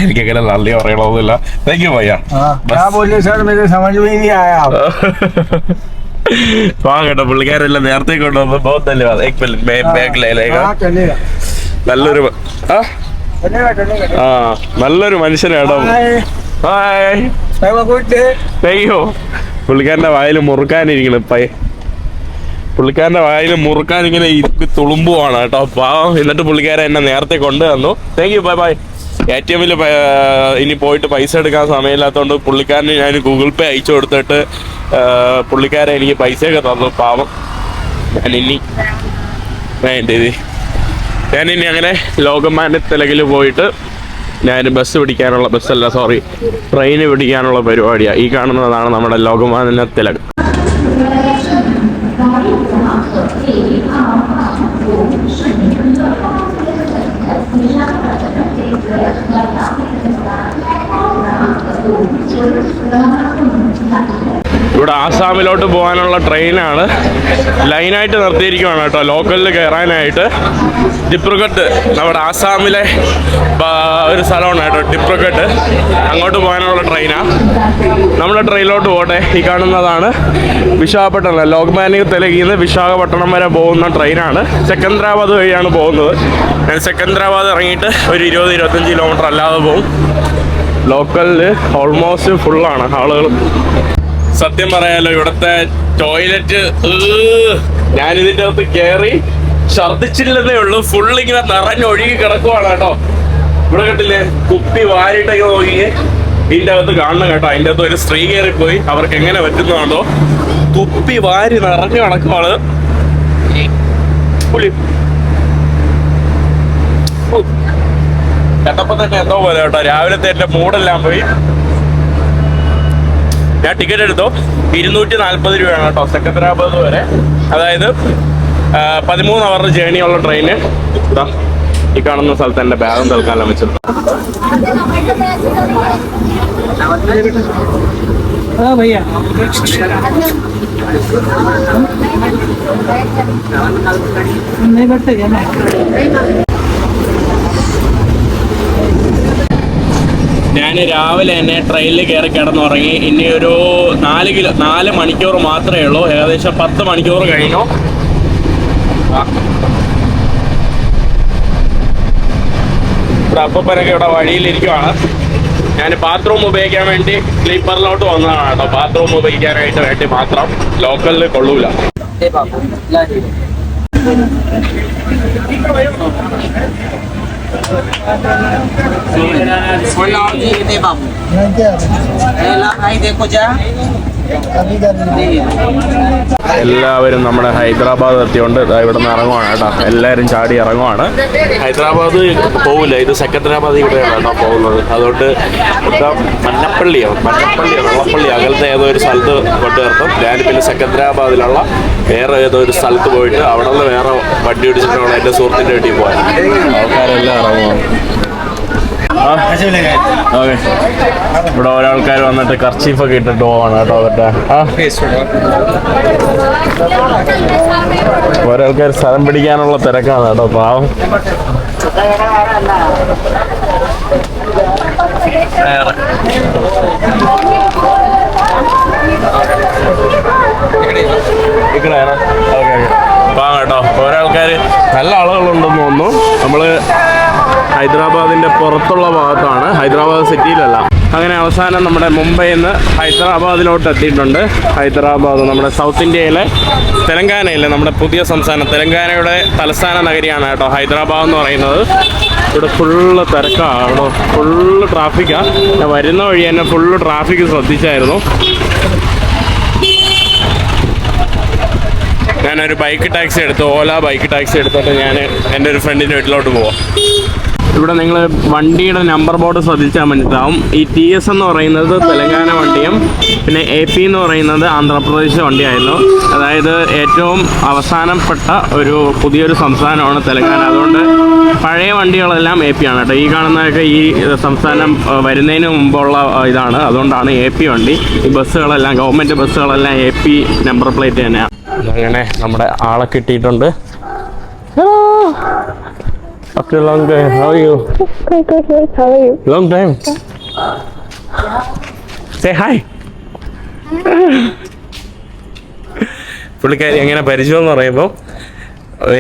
എനിക്കങ്ങനെ നന്ദി പറയണമെന്നില്ല. Thank you ഭയ്യ. क्या बोले सर, मेरे समझ में ही नहीं आया. കേട്ടോ, പുള്ളിക്കാരെല്ലാം നേരത്തെ കൊണ്ടുവന്ന് ബഹുത് ധന്യവാദ്. हाँ चलेगा നല്ലൊരു चलेगा ആ നല്ലൊരു മനുഷ്യനാട്ടോ. Hi, Have a good day. അയ്യോ പുള്ളിക്കാരന്റെ വായിൽ മുറുക്കാനിരിക്കണം പുള്ളിക്കാരന്റെ വായിൽ മുറുക്കാൻ ഇങ്ങനെ തുളുമ്പുവാണ് കേട്ടോ പാവം. എന്നിട്ട് പുള്ളിക്കാരൻ എന്നെ നേരത്തെ കൊണ്ടുവന്നു. Thank you, bye bye. ATM-ൽ ഇനി പോയിട്ട് പൈസ എടുക്കാൻ സമയമില്ലാത്തതുകൊണ്ട് പുള്ളിക്കാരന് ഞാൻ ഗൂഗിൾ പേ അയച്ചു കൊടുത്തിട്ട് പുള്ളിക്കാരൻ എനിക്ക് പൈസയൊക്കെ തന്നു പാവം. ഞാനിനി അങ്ങനെ ലോകമാന്യ തിലകിൽ പോയിട്ട് ഞാൻ ട്രെയിന് പിടിക്കാനുള്ള പരിപാടിയാണ്. ഈ കാണുന്നതാണ് നമ്മുടെ ലോകമാന്യ തിലക്. ഇവിടെ ആസാമിലോട്ട് പോകാനുള്ള ട്രെയിനാണ്. ലൈനായിട്ട് നിർത്തിയിരിക്കുകയാണ് കേട്ടോ ലോക്കലിൽ കയറാനായിട്ട്. ഡിബ്രുഗഡ് നമ്മുടെ ആസാമിലെ ഒരു സ്ഥലമാണ് കേട്ടോ ഡിബ്രുഗഡ്. അങ്ങോട്ട് പോകാനുള്ള ട്രെയിനാണ്. നമ്മുടെ ട്രെയിനിലോട്ട് പോട്ടെ. ഈ കാണുന്നതാണ് വിശാഖപട്ടണം. ലോകമാന്യ തിലകിൽ നിന്ന് വിശാഖപട്ടണം വരെ പോകുന്ന ട്രെയിനാണ്. സെക്കന്ദരാബാദ് വഴിയാണ് പോകുന്നത്. ഞാൻ സെക്കന്ദരാബാദ് ഇറങ്ങിയിട്ട് ഒരു 20-25 കിലോമീറ്റർ അല്ലാതെ പോകും. ലോക്കലിൽ ഓൾമോസ്റ്റ് ഫുള്ളാണ് ആളുകൾ. സത്യം പറയാലോ ഇവിടുത്തെ ടോയ്ലറ്റ് ഞാനിതിൻ്റെ അകത്ത് കയറി ഛർദ്ദിച്ചില്ലെന്നേ ഉള്ളൂ. ഫുള്ളിങ്ങനെ നിറഞ്ഞൊഴുകി കിടക്കുവാണ് കേട്ടോ. ഇവിടെ കണ്ടില്ലേ കുപ്പി വാരിട്ടൊക്കെ നോക്കിയേ. ഇതിൻ്റെ അകത്ത് കാണണം കേട്ടോ. അതിൻ്റെ അകത്ത് ഒരു സ്ത്രീ കയറിപ്പോയി. അവർക്ക് എങ്ങനെ പറ്റുന്നതാണോ കുപ്പി വാരി നിറഞ്ഞു കിടക്കുവാണ്. കേട്ടപ്പോ തന്നെ എന്തോ പോലെ കേട്ടോ. രാവിലത്തെ എൻ്റെ മൂടെല്ലാം പോയി. ഞാൻ ടിക്കറ്റ് എടുത്തോ 240 രൂപയാണ് കേട്ടോ സെക്കന്ദരാബാദ് വരെ. അതായത് 13 അവർ ജേർണിയുള്ള ട്രെയിന്. ഈ കാണുന്ന സ്ഥലത്ത് എൻ്റെ ബാഗും തൽക്കാലം വെച്ചിട്ടുണ്ട്. ഞാൻ രാവിലെ തന്നെ ട്രെയിനിൽ കയറി കിടന്നുറങ്ങി. ഇനി ഒരു 4 മണിക്കൂർ മാത്രമേ ഉള്ളൂ. ഏകദേശം 10 മണിക്കൂർ കഴിഞ്ഞു. ഇവിടെ അപ്പനൊക്കെ ഇവിടെ വഴിയിലിരിക്കുവാണ്. ഞാൻ ബാത്റൂം ഉപയോഗിക്കാൻ വേണ്ടി സ്ലീപ്പറിലോട്ട് വന്നതാണ് കേട്ടോ. ബാത്റൂം ഉപയോഗിക്കാനായിട്ട് വേണ്ടി മാത്രം. ലോക്കലിൽ കൊള്ളൂല. എല്ലാവരും നമ്മുടെ ഹൈദരാബാദ് എത്തിയോണ്ട് ഇവിടെ നിന്ന് ഇറങ്ങുവാണ് കേട്ടോ. എല്ലാവരും ചാടി ഇറങ്ങുവാണ്. ഹൈദരാബാദ് പോവില്ല, ഇത് സെക്കന്ദരാബാദ് ഇവിടെയാണ് കേട്ടോ പോകുന്നത്. അതുകൊണ്ട് മന്നപ്പള്ളിയോ വെള്ളപ്പള്ളി അകലത്തെ ഏതോ ഒരു സ്ഥലത്ത് കൊണ്ട് നിർത്തും. ഞാൻ പിന്നെ സെക്കന്ദരാബാദിലുള്ള വേറെ ഏതോ ഒരു സ്ഥലത്ത് പോയിട്ട് അവിടെ നിന്ന് വേറെ വണ്ടി പിടിച്ചിട്ടുള്ള എൻ്റെ സുഹൃത്തിൻ്റെ വീട്ടിൽ പോകാൻ ആൾക്കാരെല്ലാം ഇറങ്ങുവാണ്. ഓക്കെ, ഇവിടെ ഓരോ ആൾക്കാർ വന്നിട്ട് കർച്ചീഫൊക്കെ ഇട്ടിട്ട് പോവാണ് കേട്ടോ അവരുടെ. ഓരോ ആൾക്കാർ സ്ഥലം പിടിക്കാനുള്ള തിരക്കാണ് കേട്ടോ പാവം. ഇക്കടെയാണ്. ഓക്കെ പാവം കേട്ടോ. ഓരോ ആൾക്കാർ നല്ല ആളുകളുണ്ടെന്ന് തോന്നുന്നു. നമ്മള് ഹൈദരാബാദിന്റെ പുറത്തുള്ള ഭാഗത്താണ്, ഹൈദരാബാദ് സിറ്റിയിലല്ല. അങ്ങനെ അവസാനം നമ്മുടെ മുംബൈയിൽ നിന്ന് ഹൈദരാബാദിലോട്ട് എത്തിയിട്ടുണ്ട്. ഹൈദരാബാദ് നമ്മുടെ സൗത്ത് ഇന്ത്യയിലെ തെലങ്കാനയിലെ നമ്മുടെ പുതിയ സംസ്ഥാനം തെലങ്കാനയുടെ തലസ്ഥാന നഗരിയാണ് കേട്ടോ ഹൈദരാബാദ് എന്ന് പറയുന്നത്. ഇവിടെ ഫുള്ള് തിരക്കാണ് കേട്ടോ, ഫുള്ള് ട്രാഫിക്കാണ്. ഞാൻ വരുന്ന വഴി തന്നെ ഫുള്ള് ട്രാഫിക് ശ്രദ്ധിച്ചായിരുന്നു. ഞാനൊരു ബൈക്ക് ടാക്സി എടുത്തു, ഓല ബൈക്ക് ടാക്സി എടുത്തിട്ട് ഞാൻ എൻ്റെ ഒരു ഫ്രണ്ടിൻ്റെ വീട്ടിലോട്ട് പോവാം. ഇവിടെ നിങ്ങൾ വണ്ടിയുടെ നമ്പർ ബോർഡ് ശ്രദ്ധിച്ചാൽ മനസ്സിലാവും. ഈ TS എന്ന് പറയുന്നത് തെലങ്കാന വണ്ടിയും പിന്നെ AP എന്ന് പറയുന്നത് ആന്ധ്രാപ്രദേശ് വണ്ടിയായിരുന്നു. അതായത് ഏറ്റവും അവസാനപ്പെട്ട ഒരു പുതിയൊരു സംസ്ഥാനമാണ് തെലങ്കാന. അതുകൊണ്ട് പഴയ വണ്ടികളെല്ലാം AP ആണ് കേട്ടോ. ഈ കാണുന്നതൊക്കെ ഈ സംസ്ഥാനം വരുന്നതിന് മുമ്പുള്ള ഇതാണ്. അതുകൊണ്ടാണ് AP വണ്ടി. ഈ ബസ്സുകളെല്ലാം ഗവൺമെൻറ് ബസ്സുകളെല്ലാം AP നമ്പർ പ്ലേറ്റ് തന്നെയാണ്. അങ്ങനെ നമ്മുടെ ആളെ കിട്ടിയിട്ടുണ്ട്. After a long day, how are you? Good. How are you? Long time. Say hi. പുള്ളിക്കാരി എങ്ങനെ പരിചയം എന്ന് പറയുമ്പോൾ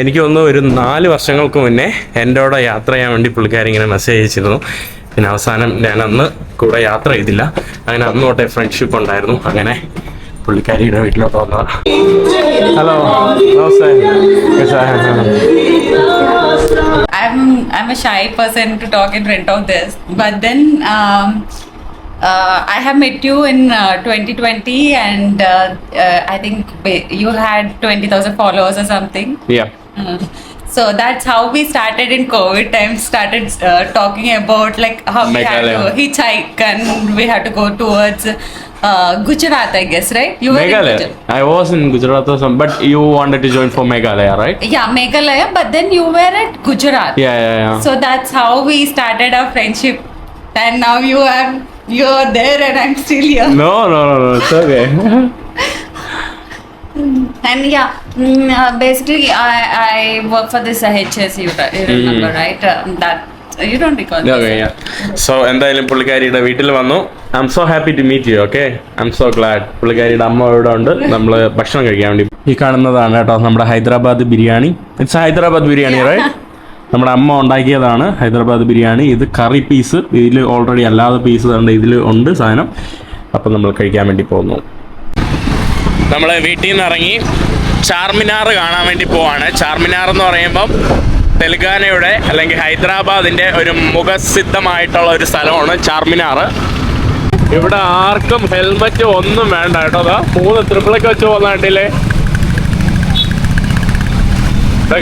എനിക്ക് തോന്നുന്നു ഒരു 4 വർഷങ്ങൾക്ക് മുന്നേ എൻ്റെ കൂടെ യാത്ര ചെയ്യാൻ വേണ്ടി പുള്ളിക്കാരി ഇങ്ങനെ മെസ്സേജ് അയച്ചിരുന്നു. പിന്നെ അവസാനം ഞാൻ അന്ന് കൂടെ യാത്ര ചെയ്തില്ല. അങ്ങനെ അന്ന് തൊട്ടേ ഫ്രണ്ട്ഷിപ്പ് ഉണ്ടായിരുന്നു. അങ്ങനെ പുള്ളിക്കാരിയുടെ വീട്ടിലോട്ട് വന്നതാ. Hello I'm a shy person to talk in front of this, but then I have met you in 2020, and I think you had 20,000 followers or something. Yeah. So that's how we started in COVID time. Started talking about like how we had to hitchhike and we had to go towards Gujarat, I guess, right? You were Meghalaya. in Gujarat. I was in Gujarat or something, but you wanted to join for Meghalaya, right? Yeah, Meghalaya, but then you were at Gujarat. Yeah. So that's how we started our friendship, and now you're there and I'm still here. No, it's okay. And basically I work for this HS. You remember, right? That you don't recall. Okay, yeah. So എന്തായാലും പുള്ളിക്കാരിയുടെ വീട്ടിൽ വന്നു. I'm so happy to meet you. Okay, I'm so glad. പുള്ളിക്കാരിയുടെ അമ്മ ഇവിടെ ഉണ്ട്. നമ്മൾ ഭക്ഷണം കഴിക്കാൻ വേണ്ടി ഈ കാണുന്നതാണ് കേട്ടോ നമ്മുടെ ഹൈദരാബാദ് ബിരിയാണി. It's Hyderabad biryani, right? നമ്മുടെ അമ്മ ഉണ്ടാക്കിയതാണ് ഹൈദരാബാദ് ബിരിയാണി. ഇത് കറി പീസ്, ഇതിൽ ഓൾറെഡി അല്ലാതെ പീസ് ഉണ്ട്, ഇതിൽ ഉണ്ട് സാധനം. അപ്പം നമ്മൾ കഴിക്കാൻ വേണ്ടി പോകുന്നു. നമ്മൾ വീട്ടിൽ നിന്ന് ഇറങ്ങി ചാർമിനാർ കാണാൻ വേണ്ടി പോവാണ്. ചാർമിനാർ എന്ന് പറയുമ്പം തെലങ്കാനയുടെ അല്ലെങ്കിൽ ഹൈദരാബാദിൻ്റെ ഒരു മുഖസിദ്ധമായിട്ടുള്ള ഒരു സ്ഥലമാണ് ചാർമിനാർ. ഇവിടെ ആർക്കും ഹെൽമറ്റ് ഒന്നും വേണ്ട കേട്ടോ. അതാ 3 ട്രിപ്പിളൊക്കെ വെച്ച് പോകുന്ന കണ്ടില്ലേ?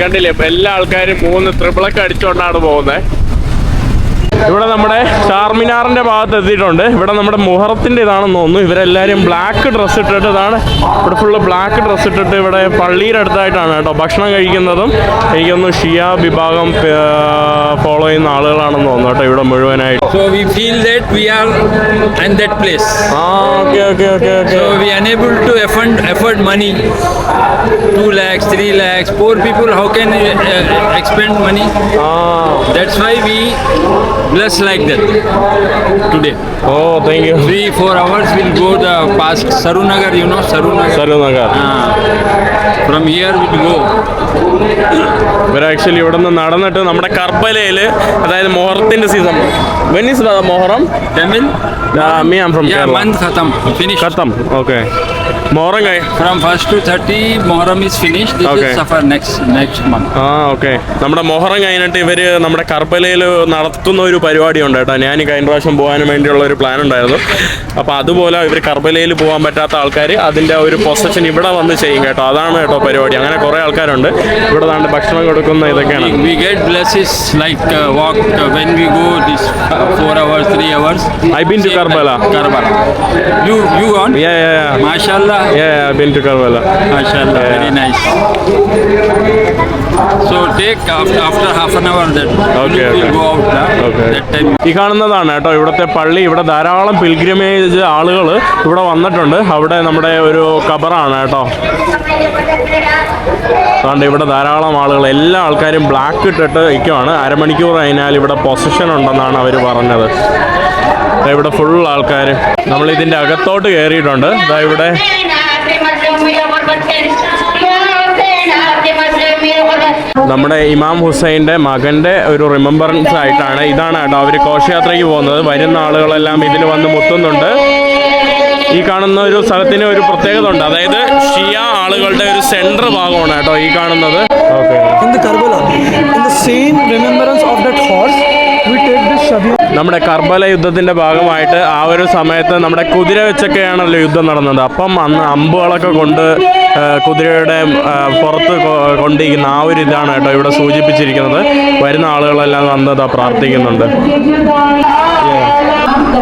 കണ്ടില്ലേ? എല്ലാ ആൾക്കാരും 3 ട്രിപ്പിളൊക്കെ അടിച്ചുകൊണ്ടാണ് പോകുന്നത്. ഇവിടെ നമ്മുടെ ചാർമിനാറിന്റെ ഭാഗത്ത് എത്തിയിട്ടുണ്ട്. ഇവിടെ നമ്മുടെ മുഹറത്തിന്റെ ഇതാണെന്ന് തോന്നുന്നു. ഇവരെല്ലാവരും ബ്ലാക്ക് ഡ്രസ്സ് ഇട്ടിട്ട്, ഇതാണ് ഇവിടെ ഫുള്ള് ബ്ലാക്ക് ഡ്രസ്സ് ഇട്ടിട്ട് ഇവിടെ പള്ളിയുടെ അടുത്തായിട്ടാണ് കേട്ടോ ഭക്ഷണം കഴിക്കുന്നതും. എനിക്കൊന്ന് ഷിയ വിഭാഗം ഫോളോ ചെയ്യുന്ന ആളുകളാണെന്ന് തോന്നുന്നു കേട്ടോ ഇവിടെ മുഴുവനായിട്ട്. So we feel that we are in that place. Okay. So we are unable to afford money. 2 lakhs, 3 lakhs. Poor people, how can expend money? That's why we bless like that today. Oh, thank you. 3-4 hours we'll go past Sarunagar, you know Sarunagar. From here we'll go. ഇവർ ആക്ച്വലി ഇവിടെ നിന്ന് നടന്നിട്ട് നമ്മുടെ കർബലയിൽ, അതായത് മൊഹറത്തിന്റെ season. When is the Moharram? Tamil? Me, I'm from Kerala. Month khatam. Finished. Khatam. Okay. Moharram guy. From 1st to 30, Moharram is finished. This Okay. is Safar next month. Okay. നമ്മുടെ മൊഹറം കഴിഞ്ഞിട്ട് ഇവർ നമ്മുടെ കർബലയിൽ നടത്തുന്ന ഒരു പരിപാടി ഉണ്ട് കേട്ടോ. ഞാൻ കഴിഞ്ഞ പ്രാവശ്യം പോകാനും വേണ്ടിയുള്ള ഒരു പ്ലാൻ ഉണ്ടായിരുന്നു. അപ്പോൾ അതുപോലെ ഇവർ കർബലയിൽ പോകാൻ പറ്റാത്ത ആൾക്കാർ അതിൻ്റെ ഒരു പൊസഷൻ ഇവിടെ വന്ന് ചെയ്യും കേട്ടോ. അതാണ് കേട്ടോ പരിപാടി. അങ്ങനെ കുറേ ആൾക്കാരുണ്ട് ഇവിടെ ദാണ്ട് ഭക്ഷണം കൊടുക്കുന്ന ഇതൊക്കെയാണ്. We get blesses like walk when we go this 4 hours, 3 hours. I've been to Karbala. You gone? Yeah. Mashallah. Yeah, I've been to Karbala. Mashallah, very nice. So take after half an hour that we'll go out. That time. ഈ കാണുന്നതാണ് കേട്ടോ ഇവിടുത്തെ പള്ളി. ഇവിടെ ധാരാളം പിൽഗ്രിമേജ് ആളുകൾ ഇവിടെ വന്നിട്ടുണ്ട്. അവിടെ നമ്മുടെ ഒരു ഖബറാണ് കേട്ടോ. അതുകൊണ്ട് ഇവിടെ ധാരാളം ആളുകൾ, എല്ലാ ആൾക്കാരും ബ്ലാക്ക് ഇട്ടിട്ട് ഇരിക്കുവാണ്. അരമണിക്കൂർ കഴിഞ്ഞാൽ ഇവിടെ പൊസിഷൻ ഉണ്ടെന്നാണ് അവർ പറഞ്ഞത്. ഇവിടെ ഫുൾ ആൾക്കാർ. നമ്മൾ ഇതിൻ്റെ അകത്തോട്ട് കയറിയിട്ടുണ്ട്. ഇവിടെ നമ്മുടെ ഇമാം ഹുസൈൻ്റെ മകൻ്റെ ഒരു റിമെമ്പറൻസ് ആയിട്ടാണ് ഇതാണ് കേട്ടോ അവർ ഘോഷയാത്രയ്ക്ക് പോകുന്നത്. വരുന്ന ആളുകളെല്ലാം ഇതിൽ വന്ന് മുത്തുന്നുണ്ട്. ഈ കാണുന്ന ഒരു സ്ഥലത്തിന് ഒരു പ്രത്യേകത ഉണ്ട്. അതായത് ഷിയ ആളുകളുടെ ഒരു സെൻറ്റർ ഭാഗമാണ് കേട്ടോ ഈ കാണുന്നത്. ഓക്കെ. നമ്മുടെ കർബല യുദ്ധത്തിന്റെ ഭാഗമായിട്ട് ആ ഒരു സമയത്ത് നമ്മുടെ കുതിര വെച്ചൊക്കെയാണല്ലോ യുദ്ധം നടന്നത്. അപ്പം അന്ന് അമ്പുകളൊക്കെ കൊണ്ട് കുതിരയുടെ പുറത്ത് കൊണ്ടിരിക്കുന്ന ആ ഒരു ഇതാണ് കേട്ടോ ഇവിടെ സൂചിപ്പിച്ചിരിക്കുന്നത്. വരുന്ന ആളുകളെല്ലാം വന്നത് പ്രാർത്ഥിക്കുന്നുണ്ട്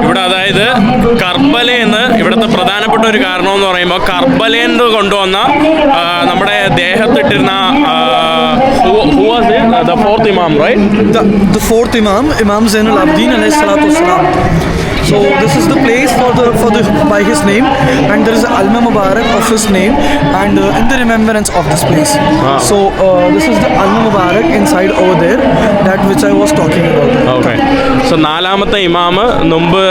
ഇവിടെ. അതായത് കർബലയെന്ന് ഇവിടുത്തെ പ്രധാനപ്പെട്ട ഒരു കാരണം എന്ന് പറയുമ്പോൾ കർബലയെന്ന് കൊണ്ടുവന്ന നമ്മുടെ ദേഹത്തിട്ടിരുന്ന the fourth Imam, right? The fourth Imam Zainul Abidin alayhi salatu wassalam. So this is the place by his name, and there is an Alma Mubarak of his name, and in the remembrance of this place. So this is the Alma Mubarak inside over there, that which I was talking about. Okay. So നാലാമത്തെ ഇമാമ് മുമ്പ്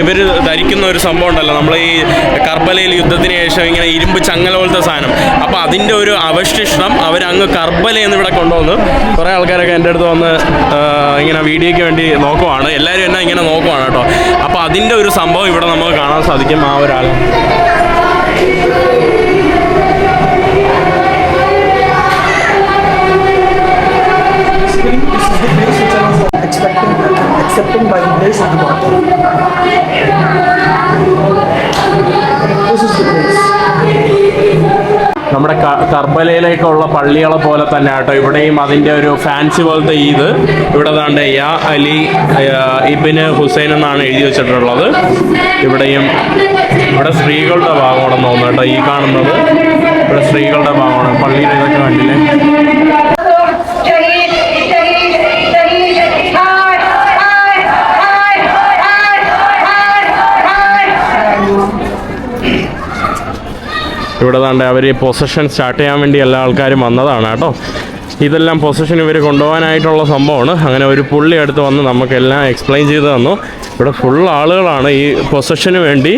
ഇവർ ധരിക്കുന്ന ഒരു സംഭവം ഉണ്ടല്ലോ, നമ്മൾ ഈ കർബലയിൽ യുദ്ധത്തിന് ശേഷം ഇങ്ങനെ ഇരുമ്പ് ചങ്ങല പോലത്തെ സാധനം. അപ്പോൾ അതിൻ്റെ ഒരു അവശിഷ്ടം അവരങ്ങ് കർബലയെന്ന് ഇവിടെ കൊണ്ടുവന്നു. കുറേ ആൾക്കാരൊക്കെ എൻ്റെ അടുത്ത് വന്ന് ഇങ്ങനെ വീഡിയോയ്ക്ക് വേണ്ടി നോക്കുവാണ്. എല്ലാവരും എന്നെ ഇങ്ങനെ നോക്കുവാണ് കേട്ടോ. അപ്പോൾ അതിൻ്റെ ഒരു സംഭവം ഇവിടെ നമുക്ക് കാണാൻ സാധിക്കും. ആ ഒരാൾ accepting by the grace of God. This is the place. നമ്മുടെ കർബലയിലേക്കുള്ള പള്ളികളെ പോലെ തന്നെ കേട്ടോ ഇവിടെയും അതിൻ്റെ ഒരു ഫാൻസി പോലത്തെ ഇത് ഇവിടെ ദാണ്ട് യാ അലി ഇബ്ന് ഹുസൈൻ എന്നാണ് എഴുതി വെച്ചിട്ടുള്ളത്. ഇവിടെ സ്ത്രീകളുടെ ഭാഗമാണെന്ന് തോന്നുന്നു കേട്ടോ. ഈ കാണുന്നത് ഇവിടെ സ്ത്രീകളുടെ ഭാഗമാണ്. പള്ളിയിൽ ഇതൊക്കെ കണ്ടില്ലേ. ഇവിടെ താണ്ട് അവർ പൊസഷൻ സ്റ്റാർട്ട് ചെയ്യാൻ വേണ്ടി എല്ലാ ആൾക്കാരും വന്നതാണ് കേട്ടോ. ഇതെല്ലാം പൊസഷൻ ഇവർ കൊണ്ടുപോകാനായിട്ടുള്ള സംഭവമാണ്. അങ്ങനെ ഒരു പുള്ളി അടുത്ത് വന്ന് നമുക്കെല്ലാം എക്സ്പ്ലെയിൻ ചെയ്ത് തന്നു. ഇവിടെ ഫുൾ ആളുകളാണ് ഈ പൊസഷന് വേണ്ടി.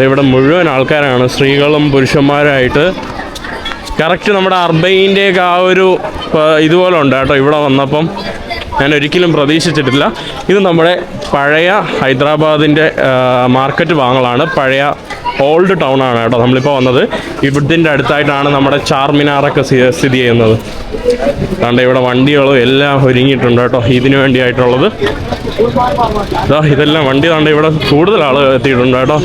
ഇവിടെ മുഴുവൻ ആൾക്കാരാണ്, സ്ത്രീകളും പുരുഷന്മാരായിട്ട്. കറക്റ്റ് നമ്മുടെ അർബൈൻ്റെയൊക്കെ ആ ഒരു ഇതുപോലെ ഉണ്ട് കേട്ടോ. ഇവിടെ വന്നപ്പം ഞാൻ ഒരിക്കലും പ്രതീക്ഷിച്ചിട്ടില്ല. ഇത് നമ്മുടെ പഴയ ഹൈദരാബാദിൻ്റെ മാർക്കറ്റ് ഭാഗങ്ങളാണ്. പഴയ ഓൾഡ് ടൗൺ ആണ് കേട്ടോ നമ്മളിപ്പോൾ വന്നത്. ഇവിടത്തിൻ്റെ അടുത്തായിട്ടാണ് നമ്മുടെ ചാർമിനാറൊക്കെ സ്ഥിതി ചെയ്യുന്നത്. അതുകൊണ്ട് ഇവിടെ വണ്ടികളും എല്ലാം ഒരുങ്ങിയിട്ടുണ്ട് കേട്ടോ ഇതിനു വേണ്ടിയായിട്ടുള്ളത്. ഇതെല്ലാം വണ്ടി കണ്ട് ഇവിടെ കൂടുതൽ ആൾ എത്തിയിട്ടുണ്ട് കേട്ടോ.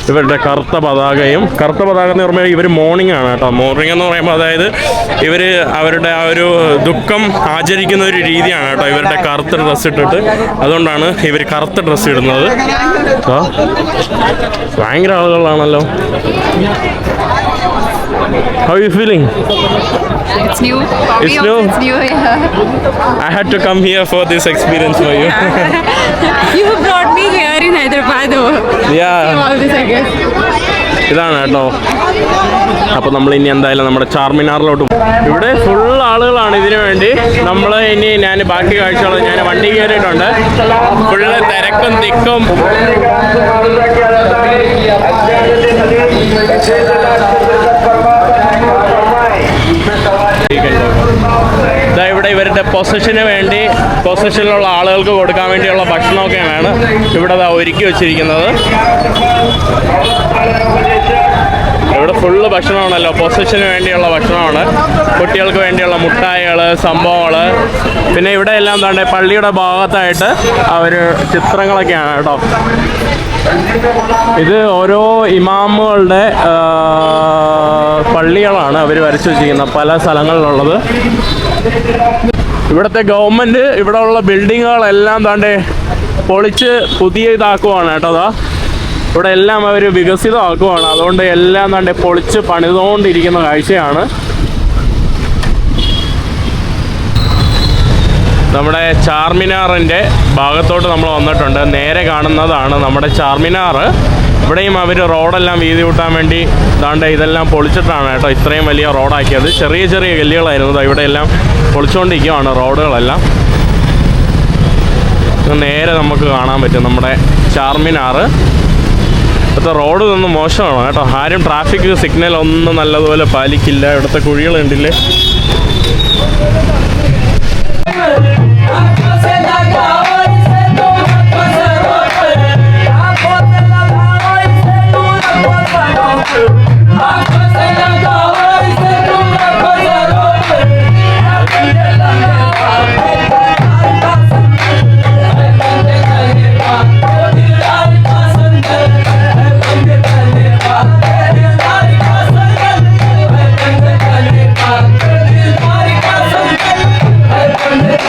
ഇവരുടെ കറുത്ത പതാക എന്ന് പറയുമ്പോൾ ഇവർ മോർണിംഗ് ആണ് കേട്ടോ. മോർണിംഗ് എന്ന് പറയുമ്പോൾ അതായത് ഇവർ അവരുടെ ആ ഒരു ദുഃഖം ആചരിക്കുന്ന ഒരു രീതിയാണ് കേട്ടോ. ഇവരുടെ കറുത്ത ഡ്രസ്സ് ഇട്ടിട്ട്, അതുകൊണ്ടാണ് ഇവർ കറുത്ത ഡ്രസ്സ് ഇടുന്നത്. ഭയങ്കര ആളുകളാണല്ലോ. How are you feeling? It's new. It's new? It's new, yeah. I had to come here for this experience for you. You brought me here in Hyderabad. Yeah. All this, I guess. ഇതാണ് കേട്ടോ. അപ്പോൾ നമ്മൾ ഇനി എന്തായാലും നമ്മുടെ ചാർമിനാറിലോട്ട് പോകും. ഇവിടെ ഫുൾ ആളുകളാണ് ഇതിനു വേണ്ടി. നമ്മൾ ഇനി ഞാൻ ബാക്കി കാഴ്ചകൾ ഞാൻ വണ്ടി കയറിയിട്ടുണ്ട്. ഫുള്ള് തിരക്കും തിക്കും. ഇവിടെ ഇവരുടെ പൊസഷനിലുള്ള ആളുകൾക്ക് കൊടുക്കാൻ വേണ്ടിയുള്ള ഭക്ഷണമൊക്കെയാണ് ഇവിടെ ഒരുക്കി വെച്ചിരിക്കുന്നത്. ഇവിടെ ഫുള്ള് ഭക്ഷണമാണല്ലോ, പൊസഷന് വേണ്ടിയുള്ള ഭക്ഷണമാണ്. കുട്ടികൾക്ക് വേണ്ടിയുള്ള മുട്ടായികൾ, സംഭവങ്ങൾ. പിന്നെ ഇവിടെ എല്ലാം എന്താണ് പള്ളിയുടെ ഭാഗത്തായിട്ട് അവർ ചിത്രങ്ങളൊക്കെയാണ് കേട്ടോ. ഇത് ഓരോ ഇമാമുകളുടെ പള്ളികളാണ് അവർ വരച്ചു വെച്ചിരിക്കുന്നത് പല സ്ഥലങ്ങളിലുള്ളത്. ഇവിടുത്തെ ഗവൺമെൻറ് ഇവിടെ ഉള്ള ബിൽഡിങ്ങുകളെല്ലാം താണ്ടെ പൊളിച്ച് പുതിയ ഇതാക്കുവാണ് കേട്ടോ. ഇവിടെ എല്ലാം അവർ വികസിതമാക്കുവാണ്. അതുകൊണ്ട് എല്ലാം താണ്ടെ പൊളിച്ച് പണിതുകൊണ്ടിരിക്കുന്ന കാഴ്ചയാണ്. നമ്മുടെ ചാർമിനാറിൻ്റെ ഭാഗത്തോട്ട് നമ്മൾ വന്നിട്ടുണ്ട്. നേരെ കാണുന്നതാണ് നമ്മുടെ ചാർമിനാർ. ഇവിടെയും അവർ റോഡെല്ലാം വീതി കൂട്ടാൻ വേണ്ടി ഇതെല്ലാം പൊളിച്ചിട്ടാണ് കേട്ടോ ഇത്രയും വലിയ റോഡാക്കിയത്. ചെറിയ ചെറിയ ഗല്ലികളായിരുന്നു. ഇവിടെ എല്ലാം പൊളിച്ചുകൊണ്ടിരിക്കുകയാണ് റോഡുകളെല്ലാം. നേരെ നമുക്ക് കാണാൻ പറ്റും നമ്മുടെ ചാർമിനാർ. ഇവിടുത്തെ റോഡ് ഒന്നും മോശമാണ് കേട്ടോ. ആരും ട്രാഫിക് സിഗ്നൽ ഒന്നും നല്ലതുപോലെ പാലിക്കില്ല. ഇവിടുത്തെ കുഴികൾ കണ്ടില്ലേ.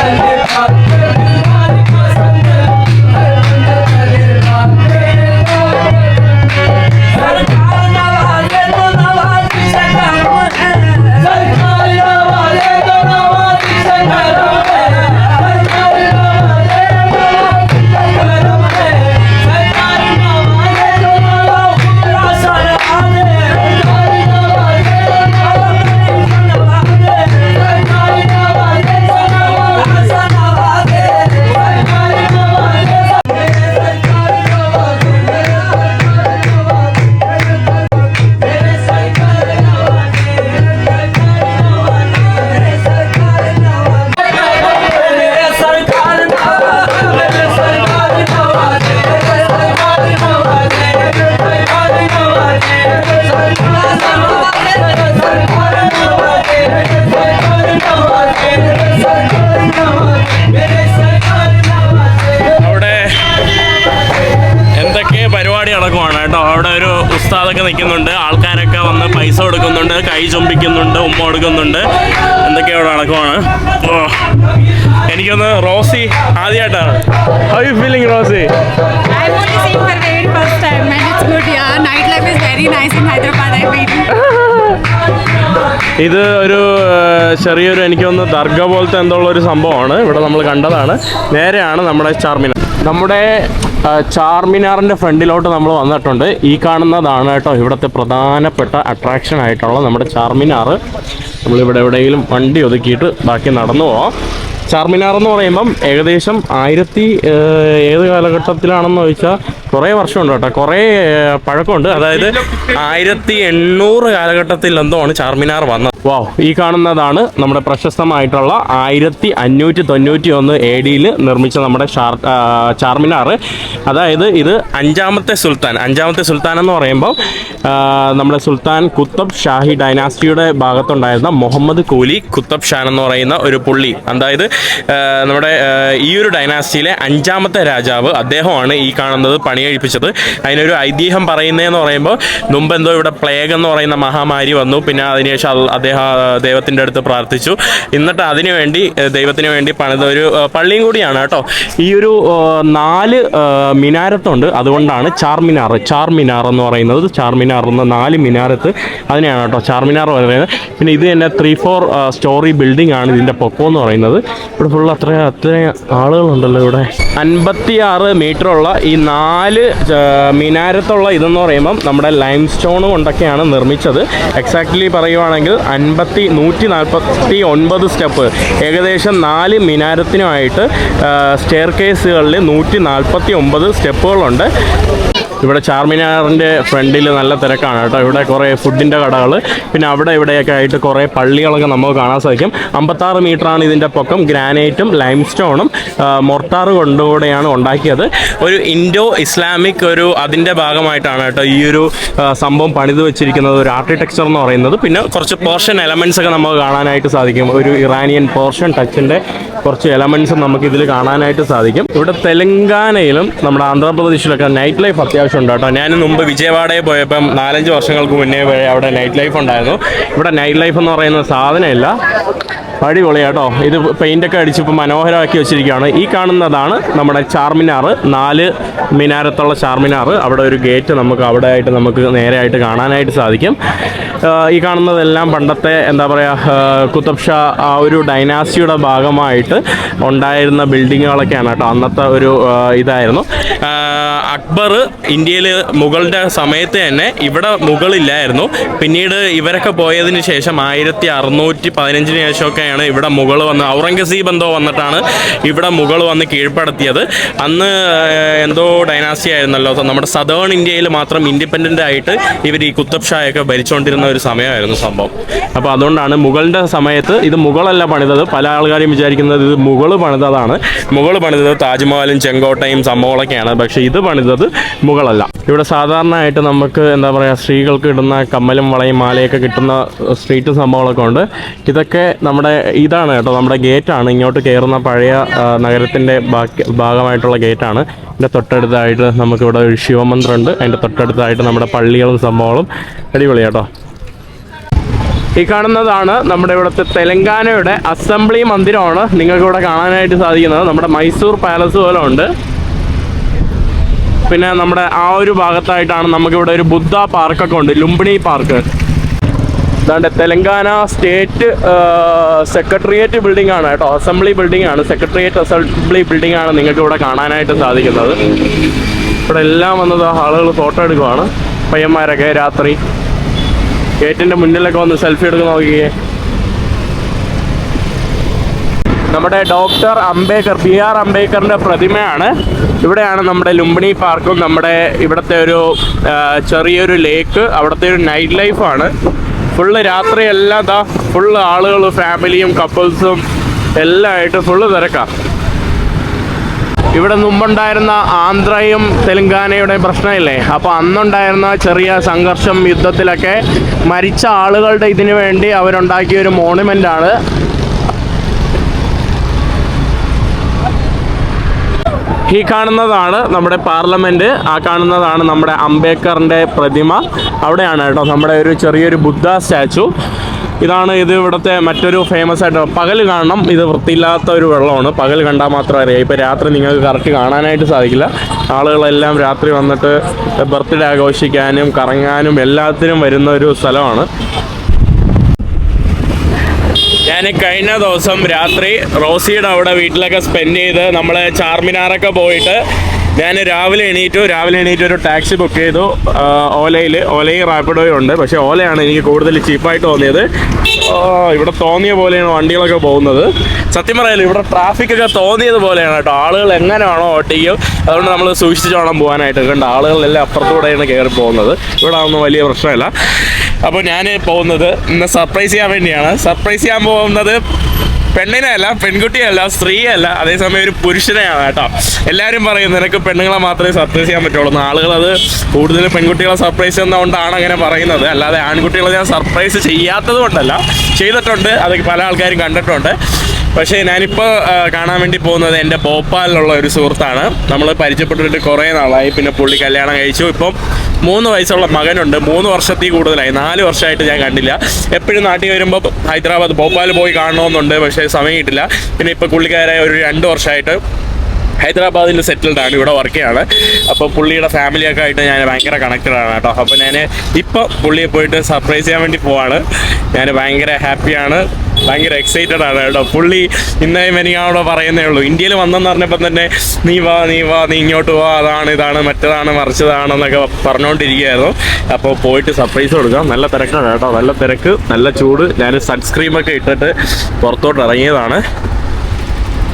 Thank you. ഒരു ഉസ്താദൊക്കെ നിൽക്കുന്നുണ്ട്. ആൾക്കാരൊക്കെ വന്ന് പൈസ കൊടുക്കുന്നുണ്ട്, കൈ ചുംബിക്കുന്നുണ്ട്, ഉമ്മ കൊടുക്കുന്നുണ്ട്, എന്തൊക്കെയോ ഇവിടെ നടക്കുവാണ്. എനിക്കൊന്ന് റോസി ആദ്യമായിട്ടാണ്. How you feeling Rosie? I've only seen for the very first time and it's good. Yeah, nightlife is very nice in Hyderabad. I feel. ഇത് ഒരു ചെറിയൊരു എനിക്കൊന്ന് ദർഗ പോലത്തെ എന്തോ ഒരു സംഭവമാണ്. ഇവിടെ നമ്മൾ കണ്ടതാണ്. നേരെയാണ് നമ്മുടെ ചാർമിനാർ. നമ്മുടെ ചാർമിനാറിൻ്റെ ഫ്രണ്ടിലോട്ട് നമ്മൾ വന്നിട്ടുണ്ട്. ഈ കാണുന്നതാണ് കേട്ടോ ഇവിടുത്തെ പ്രധാനപ്പെട്ട അട്രാക്ഷൻ ആയിട്ടുള്ള നമ്മുടെ ചാർമിനാർ. നമ്മളിവിടെ എവിടെയെങ്കിലും വണ്ടി ഒതുക്കിയിട്ട് ബാക്കി നടന്നു പോവാം. ചാർമിനാർ എന്ന് പറയുമ്പം ഏകദേശം ഏത് കാലഘട്ടത്തിലാണെന്ന് ചോദിച്ചാൽ കുറേ വർഷമുണ്ട് കേട്ടോ, കുറേ പഴക്കമുണ്ട്. അതായത് 1800 കാലഘട്ടത്തിൽ എന്തോ ആണ് ചാർമിനാർ വന്നത്. വാവ്, ഈ കാണുന്നതാണ് നമ്മുടെ പ്രശസ്തമായിട്ടുള്ള 1591 AD നിർമ്മിച്ച നമ്മുടെ ചാർമിനാർ. അതായത് ഇത് അഞ്ചാമത്തെ സുൽത്താൻ എന്ന് പറയുമ്പോൾ നമ്മുടെ സുൽത്താൻ കുത്തബ് ഷാഹി ഡൈനാസ്റ്റിയുടെ ഭാഗത്തുണ്ടായിരുന്ന മുഹമ്മദ് കൂലി കുത്തബ് ഷാൻ എന്ന് പറയുന്ന ഒരു പുള്ളി, അതായത് നമ്മുടെ ഈ ഒരു ഡൈനാസ്റ്റിയിലെ 5ാമത്തെ രാജാവ്, അദ്ദേഹമാണ് ഈ കാണുന്നത് പണികഴിപ്പിച്ചത്. അതിനൊരു ഐതിഹ്യം പറയുന്നതെന്ന് പറയുമ്പോൾ മുമ്പ് എന്തോ ഇവിടെ പ്ലേഗ് എന്ന് പറയുന്ന മഹാമാരി വന്നു. പിന്നെ അതിനുശേഷം അദ്ദേഹം ദൈവത്തിൻ്റെ അടുത്ത് പ്രാർത്ഥിച്ചു. എന്നിട്ട് ദൈവത്തിന് വേണ്ടി പണിത ഒരു പള്ളിയും കൂടിയാണ് കേട്ടോ. ഈ ഒരു 4 മിനാരത്തുണ്ട്, അതുകൊണ്ടാണ് ചാർമിനാർ എന്ന് പറയുന്നത്. ചാർമിനാർ എന്ന 4 മിനാരത്ത്, അതിനെയാണ് കേട്ടോ ചാർമിനാർ പറയുന്നത്. പിന്നെ ഇത് തന്നെ 3-4 സ്റ്റോറി ബിൽഡിംഗ് ആണ് ഇതിൻ്റെ പൊക്കം എന്ന് പറയുന്നത്. ഇവിടെ ഫുൾ അത്രയും ആളുകളുണ്ടല്ലോ. ഇവിടെ 56 മീറ്ററുള്ള ഈ 4 മിനാരത്തുള്ള ഇതെന്ന് പറയുമ്പം നമ്മുടെ ലൈം സ്റ്റോൺ കൊണ്ടൊക്കെയാണ് നിർമ്മിച്ചത്. എക്സാക്ട്ലി പറയുവാണെങ്കിൽ 149 സ്റ്റെപ്പ്, ഏകദേശം 4 മിനാരത്തിനുമായിട്ട് സ്റ്റെയർ കേസുകളിൽ 149 സ്റ്റെപ്പുകളുണ്ട്. ഇവിടെ ചാർമിനാറിൻ്റെ ഫ്രണ്ടിൽ നല്ല തിരക്കാണ് കേട്ടോ. ഇവിടെ കുറേ ഫുഡിൻ്റെ കടകൾ, പിന്നെ അവിടെ ഇവിടെയൊക്കെ ആയിട്ട് കുറേ പള്ളികളൊക്കെ നമുക്ക് കാണാൻ സാധിക്കും. 56 മീറ്ററാണ് ഇതിൻ്റെ പൊക്കം. ഗ്രാനൈറ്റും ലൈം സ്റ്റോണും മൊർട്ടാർ കൊണ്ടുകൂടെയാണ് ഉണ്ടാക്കിയത്. ഒരു ഇൻഡോ ഇസ്ലാമിക് അതിൻ്റെ ഭാഗമായിട്ടാണ് കേട്ടോ ഈ ഒരു സംഭവം പണിത് വെച്ചിരിക്കുന്നത്, ഒരു ആർക്കിടെക്ചർ എന്ന് പറയുന്നത്. പിന്നെ കുറച്ച് പോർഷൻ എലമെൻറ്റ്സ് ഒക്കെ നമുക്ക് കാണാനായിട്ട് സാധിക്കും. ഒരു ഇറാനിയൻ പോർഷൻ ടച്ചിൻ്റെ കുറച്ച് എലമെൻറ്റ്സ് നമുക്ക് ഇതിൽ കാണാനായിട്ട് സാധിക്കും. ഇവിടെ തെലങ്കാനയിലും നമ്മുടെ ആന്ധ്രാപ്രദേശിലൊക്കെ നൈറ്റ് ലൈഫ് അത്യാവശ്യം ഉണ്ട് കേട്ടോ. ഞാൻ മുമ്പ് വിജയവാഡയിൽ പോയപ്പം 4-5 വർഷങ്ങൾക്ക് മുന്നേ അവിടെ നൈറ്റ് ലൈഫ് ഉണ്ടായിരുന്നു. ഇവിടെ നൈറ്റ് ലൈഫ് എന്ന് പറയുന്ന സാധനമില്ല. അടിപൊളി കേട്ടോ. ഇത് പെയിൻ്റൊക്കെ അടിച്ചിപ്പോൾ മനോഹരമാക്കി വെച്ചിരിക്കുകയാണ്. ഈ കാണുന്നതാണ് നമ്മുടെ ചാർമിനാർ, 4 മിനാരത്തുള്ള ചാർമിനാർ. അവിടെ ഒരു ഗേറ്റ് നമുക്ക് അവിടെ ആയിട്ട് നമുക്ക് നേരെയായിട്ട് കാണാനായിട്ട് സാധിക്കും. ഈ കാണുന്നതെല്ലാം പണ്ടത്തെ എന്താ പറയുക കുത്തബ് ഷാ ആ ഒരു ഡൈനാസ്റ്റിയുടെ ഭാഗമായിട്ട് ഉണ്ടായിരുന്ന ബിൽഡിങ്ങുകളൊക്കെയാണ് കേട്ടോ. അന്നത്തെ ഒരു ഇതായിരുന്നു. അക്ബർ ഇന്ത്യയിൽ മുഗളുടെ സമയത്ത് തന്നെ ഇവിടെ മുഗളില്ലായിരുന്നു. പിന്നീട് ഇവരൊക്കെ പോയതിന് ശേഷം 1615 ശേഷമൊക്കെയാണ് ഇവിടെ മുഗൾ വന്ന്, ഔറംഗസീബ് എന്തോ വന്നിട്ടാണ് ഇവിടെ മുഗൾ വന്ന് കീഴ്പ്പെടുത്തിയത്. അന്ന് എന്തോ ഡൈനാസ്റ്റി ആയിരുന്നല്ലോ. നമ്മുടെ സദേൺ ഇന്ത്യയിൽ മാത്രം ഇൻഡിപെൻഡൻ്റ് ആയിട്ട് ഇവർ ഈ കുത്തബ് ഷായൊക്കെ ഭരിച്ചുകൊണ്ടിരുന്ന ഒരു സമയമായിരുന്നു സംഭവം. അപ്പോൾ അതുകൊണ്ടാണ് മുഗളിൻ്റെ സമയത്ത് ഇത് മുഗളല്ല പണിതത്. പല ആൾക്കാരും വിചാരിക്കുന്നത് ഇത് മുഗൾ പണിതതാണ്. മുഗൾ പണിതത് താജ്മഹലും ചെങ്കോട്ടയും സംഭവങ്ങളൊക്കെയാണ്. പക്ഷേ ഇത് പണിതത് മുഗളല്ല. ഇവിടെ സാധാരണയായിട്ട് നമുക്ക് എന്താ പറയുക സ്ത്രീകൾക്ക് ഇടുന്ന കമ്മലും വളയും മാലയൊക്കെ കിട്ടുന്ന സ്ട്രീറ്റ് സംഭവങ്ങളൊക്കെ ഉണ്ട്. ഇതൊക്കെ നമ്മുടെ ഇതാണ് കേട്ടോ, നമ്മുടെ ഗേറ്റാണ്. ഇങ്ങോട്ട് കയറുന്ന പഴയ നഗരത്തിൻ്റെ ഭാഗമായിട്ടുള്ള ഗേറ്റാണ്. ഇതിൻ്റെ തൊട്ടടുത്തായിട്ട് നമുക്കിവിടെ ഒരു ശിവമന്ദിരമുണ്ട്. അതിൻ്റെ തൊട്ടടുത്തായിട്ട് നമ്മുടെ പള്ളികളും സംഭവങ്ങളും. അടിപൊളി കേട്ടോ. ഈ കാണുന്നതാണ് നമ്മുടെ ഇവിടുത്തെ തെലങ്കാനയുടെ അസംബ്ലി മന്ദിരമാണ് നിങ്ങൾക്ക് ഇവിടെ കാണാനായിട്ട് സാധിക്കുന്നത്. നമ്മുടെ മൈസൂർ പാലസ് പോലെ ഉണ്ട്. പിന്നെ നമ്മുടെ ആ ഒരു ഭാഗത്തായിട്ടാണ് നമുക്കിവിടെ ഒരു ബുദ്ധ പാർക്കൊക്കെ ഉണ്ട്, ലുംബിനി പാർക്ക്. അതാണ്ട് തെലങ്കാന സ്റ്റേറ്റ് സെക്രട്ടേറിയറ്റ് ബിൽഡിംഗ് ആണ് കേട്ടോ, അസംബ്ലി ബിൽഡിംഗ് ആണ്, സെക്രട്ടേറിയറ്റ് അസംബ്ലി ബിൽഡിംഗ് ആണ് നിങ്ങൾക്ക് ഇവിടെ കാണാനായിട്ട് സാധിക്കുന്നത്. ഇവിടെ എല്ലാം വന്നത് ആളുകൾ ഫോട്ടോ എടുക്കുവാണ്, പയ്യന്മാരൊക്കെ രാത്രി ഗേറ്റിൻ്റെ മുന്നിലൊക്കെ വന്ന് സെൽഫി എടുക്കുന്ന നോക്കിയേ. നമ്മുടെ ഡോക്ടർ അംബേദ്കർ, BR അംബേദ്കറിൻ്റെ പ്രതിമയാണ്. ഇവിടെയാണ് നമ്മുടെ ലുംബിനി പാർക്കും നമ്മുടെ ഇവിടുത്തെ ഒരു ചെറിയൊരു ലേക്ക്, അവിടുത്തെ ഒരു നൈറ്റ് ലൈഫാണ്. ഫുള്ള് രാത്രി എല്ലാം ഫുള്ള് ആളുകൾ, ഫാമിലിയും കപ്പിൾസും എല്ലാം ആയിട്ട് ഫുള്ള് തിരക്കാണ്. ഇവിടെ മുമ്പുണ്ടായിരുന്ന ആന്ധ്രയും തെലങ്കാനയുടെ പ്രശ്നമില്ലേ, അപ്പോൾ അന്നുണ്ടായിരുന്ന ചെറിയ സംഘർഷം, യുദ്ധത്തിലൊക്കെ മരിച്ച ആളുകളുടെ ഇതിനു വേണ്ടി അവരുണ്ടാക്കിയ ഒരു മോണുമെൻ്റാണ്. ഈ കാണുന്നതാണ് നമ്മുടെ പാർലമെന്റ്, ആ കാണുന്നതാണ് നമ്മുടെ അംബേദ്കറിന്റെ പ്രതിമ. അവിടെയാണ് കേട്ടോ നമ്മുടെ ഒരു ചെറിയൊരു ബുദ്ധ സ്റ്റാച്ചു. ഇതാണ് ഇത് ഇവിടുത്തെ മറ്റൊരു ഫേമസ് ആയിട്ട്. പകൽ കാണണം, ഇത് വൃത്തിയില്ലാത്ത ഒരു വെള്ളമാണ്. പകൽ കണ്ടാൽ മാത്രം അറിയാം. ഇപ്പോൾ രാത്രി നിങ്ങൾക്ക് കറക്റ്റ് കാണാനായിട്ട് സാധിക്കില്ല. ആളുകളെല്ലാം രാത്രി വന്നിട്ട് ബർത്ത്ഡേ ആഘോഷിക്കാനും കറങ്ങാനും എല്ലാത്തിനും വരുന്ന ഒരു സ്ഥലമാണ്. ഞാൻ കഴിഞ്ഞ ദിവസം രാത്രി റോസിയുടെ അവിടെ വീട്ടിലൊക്കെ സ്പെൻഡ് ചെയ്ത് നമ്മൾ ചാർമിനാറൊക്കെ പോയിട്ട് ഞാൻ രാവിലെ എണീറ്റു ഒരു ടാക്സി ബുക്ക് ചെയ്തു. ഓലയും റാപ്പിഡോയും ഉണ്ട്. പക്ഷേ ഓലയാണ് എനിക്ക് കൂടുതൽ ചീപ്പായിട്ട് തോന്നിയത്. ഇവിടെ തോന്നിയ പോലെയാണ് വണ്ടികളൊക്കെ പോകുന്നത്. സത്യം പറയാലോ, ഇവിടെ ട്രാഫിക്കൊക്കെ തോന്നിയത് പോലെയാണ് കേട്ടോ. ആളുകൾ എങ്ങനെയാണോ ഓട്ടിക്കും, അതുകൊണ്ട് നമ്മൾ സൂക്ഷിച്ച് വേണം പോകാനായിട്ട്. കണ്ട ആളുകളെല്ലാം അപ്പുറത്തൂടെയാണ് കയറി പോകുന്നത്. ഇവിടെ ഒന്നും വലിയ പ്രശ്നമില്ല. അപ്പോൾ ഞാൻ പോകുന്നത് ഇന്ന് സർപ്രൈസ് ചെയ്യാൻ വേണ്ടിയാണ്. സർപ്രൈസ് ചെയ്യാൻ പോകുന്നത് പെണ്ണിനെയല്ല, പെൺകുട്ടിയല്ല, സ്ത്രീയല്ല, അതേസമയം ഒരു പുരുഷനെയാണ് കേട്ടോ. എല്ലാവരും പറയും നിനക്ക് പെണ്ണുങ്ങളെ മാത്രമേ സർപ്രൈസ് ചെയ്യാൻ പറ്റുള്ളൂ. ആളുകളത് കൂടുതൽ പെൺകുട്ടികളെ സർപ്രൈസ് ചെയ്യുന്നതുകൊണ്ടാണ് അങ്ങനെ പറയുന്നത്. അല്ലാതെ ആൺകുട്ടികളെ ഞാൻ സർപ്രൈസ് ചെയ്യാത്തത് കൊണ്ടല്ല, ചെയ്തിട്ടുണ്ട്. അത് പല ആൾക്കാരും കണ്ടിട്ടുണ്ട്. പക്ഷേ ഞാനിപ്പോൾ കാണാൻ വേണ്ടി പോകുന്നത് എൻ്റെ ഭോപ്പാലിലുള്ള ഒരു സുഹൃത്താണ്. നമ്മൾ പരിചയപ്പെട്ടിട്ട് കുറേ നാളായി. പിന്നെ പുള്ളി കല്യാണം കഴിച്ചു. ഇപ്പം 3 വയസ്സുള്ള മകനുണ്ട്. 3 വർഷത്തിൽ കൂടുതലായി. 4 വർഷമായിട്ട് ഞാൻ കണ്ടില്ല. എപ്പോഴും നാട്ടിൽ വരുമ്പോൾ ഹൈദരാബാദ് ഭോപ്പാൽ പോയി കാണണമെന്നുണ്ട്, പക്ഷേ സമയം കിട്ടില്ല. പിന്നെ ഇപ്പോൾ പുള്ളിക്കാരായ ഒരു 2 വർഷമായിട്ട് ഹൈദരാബാദിൽ സെറ്റിൽഡ് ആണ്, ഇവിടെ വർക്ക് ചെയ്യാണ്. അപ്പോൾ പുള്ളിയുടെ ഫാമിലിയൊക്കെ ആയിട്ട് ഞാൻ ഭയങ്കര കണക്റ്റഡ് ആണ് കേട്ടോ. അപ്പോൾ ഞാൻ ഇപ്പോൾ പുള്ളിയെ പോയിട്ട് സർപ്രൈസ് ചെയ്യാൻ വേണ്ടി പോവാണ്. ഞാൻ ഭയങ്കര ഹാപ്പിയാണ്, ഭയങ്കര എക്സൈറ്റഡ് ആണ് കേട്ടോ. പുള്ളി ഇന്നേയും എനിക്കവിടെ പറയുന്നേ ഉള്ളൂ. ഇന്ത്യയിൽ വന്നെന്ന് പറഞ്ഞപ്പോൾ തന്നെ നീ വാ നീ ഇങ്ങോട്ട് വാ, ഇതാണ് മറ്റേതാണ് മറിച്ചതാണെന്നൊക്കെ പറഞ്ഞുകൊണ്ടിരിക്കുകയായിരുന്നു. അപ്പോൾ പോയിട്ട് സർപ്രൈസ് കൊടുക്കാം. നല്ല തിരക്കാണ് കേട്ടോ, നല്ല തിരക്ക്, നല്ല ചൂട്. ഞാൻ സൺസ്ക്രീമൊക്കെ ഇട്ടിട്ട് പുറത്തോട്ട് ഇറങ്ങിയതാണ്.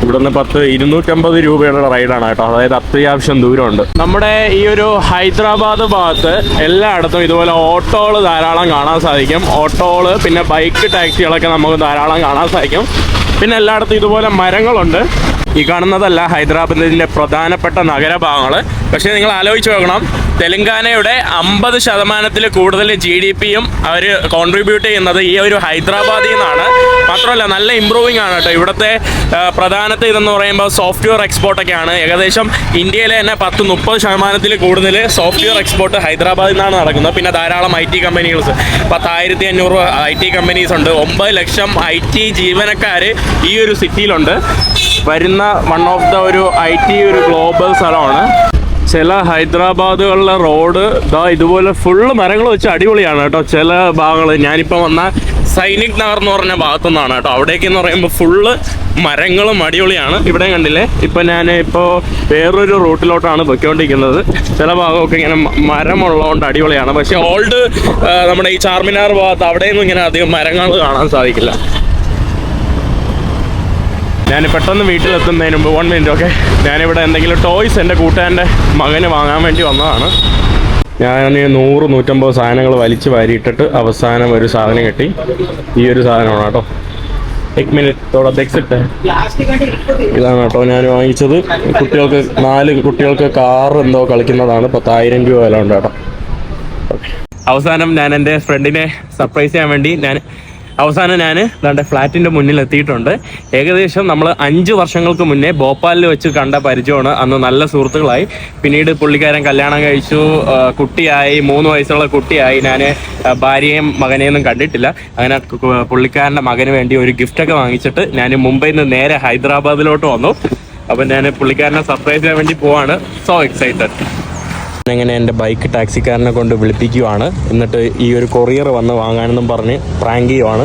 ഇവിടുന്ന് 250 രൂപയുടെ റൈഡാണ് കേട്ടോ. അതായത് അത്യാവശ്യം ദൂരമുണ്ട്. നമ്മുടെ ഈ ഒരു ഹൈദരാബാദ് ഭാഗത്ത് എല്ലായിടത്തും ഇതുപോലെ ഓട്ടോകൾ ധാരാളം കാണാൻ സാധിക്കും. ഓട്ടോകൾ പിന്നെ ബൈക്ക് ടാക്സികളൊക്കെ നമുക്ക് ധാരാളം കാണാൻ സാധിക്കും. പിന്നെ എല്ലായിടത്തും ഇതുപോലെ മരങ്ങളുണ്ട്. ഈ കാണുന്നതല്ല ഹൈദരാബാദിൻ്റെ പ്രധാനപ്പെട്ട നഗരഭാഗങ്ങൾ. പക്ഷേ നിങ്ങൾ ആലോചിച്ച് നോക്കണം, തെലങ്കാനയുടെ 50% കൂടുതൽ GDPയും അവർ കോൺട്രിബ്യൂട്ട് ചെയ്യുന്നത് ഈ ഒരു ഹൈദരാബാദിൽ നിന്നാണ്. മാത്രമല്ല നല്ല ഇമ്പ്രൂവിങ് ആണ് കേട്ടോ. ഇവിടുത്തെ പ്രധാനത്തെ ഇതെന്ന് പറയുമ്പോൾ സോഫ്റ്റ്വെയർ എക്സ്പോർട്ടൊക്കെയാണ്. ഏകദേശം ഇന്ത്യയിലെ തന്നെ 30% കൂടുതൽ സോഫ്റ്റ്വെയർ എക്സ്പോർട്ട് ഹൈദരാബാദിൽ നിന്നാണ് നടക്കുന്നത്. പിന്നെ ധാരാളം IT കമ്പനീസ്, 10,500 IT കമ്പനീസ് ഉണ്ട്. 9 ലക്ഷം IT ജീവനക്കാർ ഈ ഒരു സിറ്റിയിലുണ്ട്. വരുന്ന വൺ ഓഫ് ദ ഒരു IT ഒരു ഗ്ലോബൽ സ്ഥലമാണ്. ചില ഹൈദരാബാദുകളിലെ റോഡ് ഇതുപോലെ ഫുള്ള് മരങ്ങൾ വെച്ച് അടിപൊളിയാണ് കേട്ടോ. ചില ഭാഗങ്ങൾ ഞാനിപ്പോൾ വന്ന സൈനിക് നഗർ എന്ന് പറഞ്ഞ ഭാഗത്തു നിന്നാണ് കേട്ടോ. അവിടേക്കെന്ന് പറയുമ്പോൾ ഫുള്ള് മരങ്ങളും അടിപൊളിയാണ്. ഇവിടെ കണ്ടില്ലേ, ഇപ്പം ഞാൻ വേറൊരു റൂട്ടിലോട്ടാണ് പൊയ്ക്കൊണ്ടിരിക്കുന്നത്. ചില ഭാഗമൊക്കെ ഇങ്ങനെ മരമുള്ളതുകൊണ്ട് അടിപൊളിയാണ്. പക്ഷേ ഓൾഡ് നമ്മുടെ ഈ ചാർമിനാർ ഭാഗത്ത് അവിടെയൊന്നും ഇങ്ങനെ അധികം മരങ്ങൾ കാണാൻ സാധിക്കില്ല. ഞാൻ പെട്ടെന്ന് വീട്ടിലെത്തുന്നതിന് മുമ്പ് 1 മിനിറ്റ് ഓക്കെ, ഞാനിവിടെ എന്തെങ്കിലും ടോയ്സ് എൻ്റെ കൂട്ടുകാരൻ്റെ മകന് വാങ്ങാൻ വേണ്ടി വന്നതാണ്. ഞാൻ 100-150 സാധനങ്ങൾ വലിച്ചു വാരിയിട്ടിട്ട് അവസാനം ഒരു സാധനം കിട്ടി. ഈ ഒരു സാധനമാണ് കേട്ടോ. 1 മിനിറ്റ് ഇതാണ് കേട്ടോ ഞാൻ വാങ്ങിച്ചത്. കുട്ടികൾക്ക് 4 കുട്ടികൾക്ക് കാർ എന്തോ കളിക്കുന്നതാണ്. 10,000 രൂപ വില ഉണ്ട് കേട്ടോ. അവസാനം ഞാൻ എൻ്റെ ഫ്രണ്ടിനെ സർപ്രൈസ് ചെയ്യാൻ വേണ്ടി അവസാനം ഞാൻ ദാണ്ടെ ഫ്ലാറ്റിൻ്റെ മുന്നിൽ എത്തിയിട്ടുണ്ട്. ഏകദേശം നമ്മൾ 5 വർഷങ്ങൾക്ക് മുന്നേ ഭോപ്പാലിൽ വെച്ച് കണ്ട പരിചയമാണ്. അന്ന് നല്ല സുഹൃത്തുക്കളായി. പിന്നീട് പുള്ളിക്കാരൻ കല്യാണം കഴിച്ചു, കുട്ടിയായി, 3 വയസ്സുള്ള കുട്ടിയായി. ഞാൻ ഭാര്യയും മകനെയൊന്നും കണ്ടിട്ടില്ല. അങ്ങനെ പുള്ളിക്കാരൻ്റെ മകന് വേണ്ടി ഒരു ഗിഫ്റ്റൊക്കെ വാങ്ങിച്ചിട്ട് ഞാൻ മുംബൈയിൽ നിന്ന് നേരെ ഹൈദരാബാദിലോട്ട് വന്നു. അപ്പം ഞാൻ പുള്ളിക്കാരനെ സർപ്രൈസ് ചെയ്യാൻ വേണ്ടി പോവാണ്. So excited. അങ്ങനെ എൻ്റെ ബൈക്ക് ടാക്സിക്കാരനെ കൊണ്ട് വിളിപ്പിക്കുവാണ്. എന്നിട്ട് ഈ ഒരു കൊറിയർ വന്ന് വാങ്ങാനെന്നും പറഞ്ഞ് പ്രാങ്ക് ചെയ്യുവാണ്.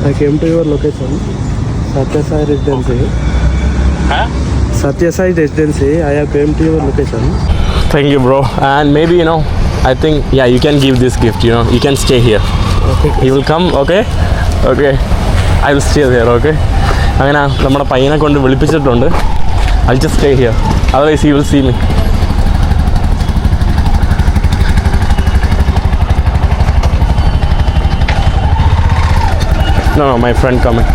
I came to your location, Satyasai Residency. Satyasai Residency. I have came to your location. Thank you, bro. And maybe I think you can give this gift. You can stay here. Okay. He will come. Okay. I will stay there. Okay. അങ്ങനെ നമ്മുടെ പയ്യനെ കൊണ്ട് വിളിപ്പിച്ചിട്ടുണ്ട്. I'll just stay here. Otherwise he will see me. No, my friend coming.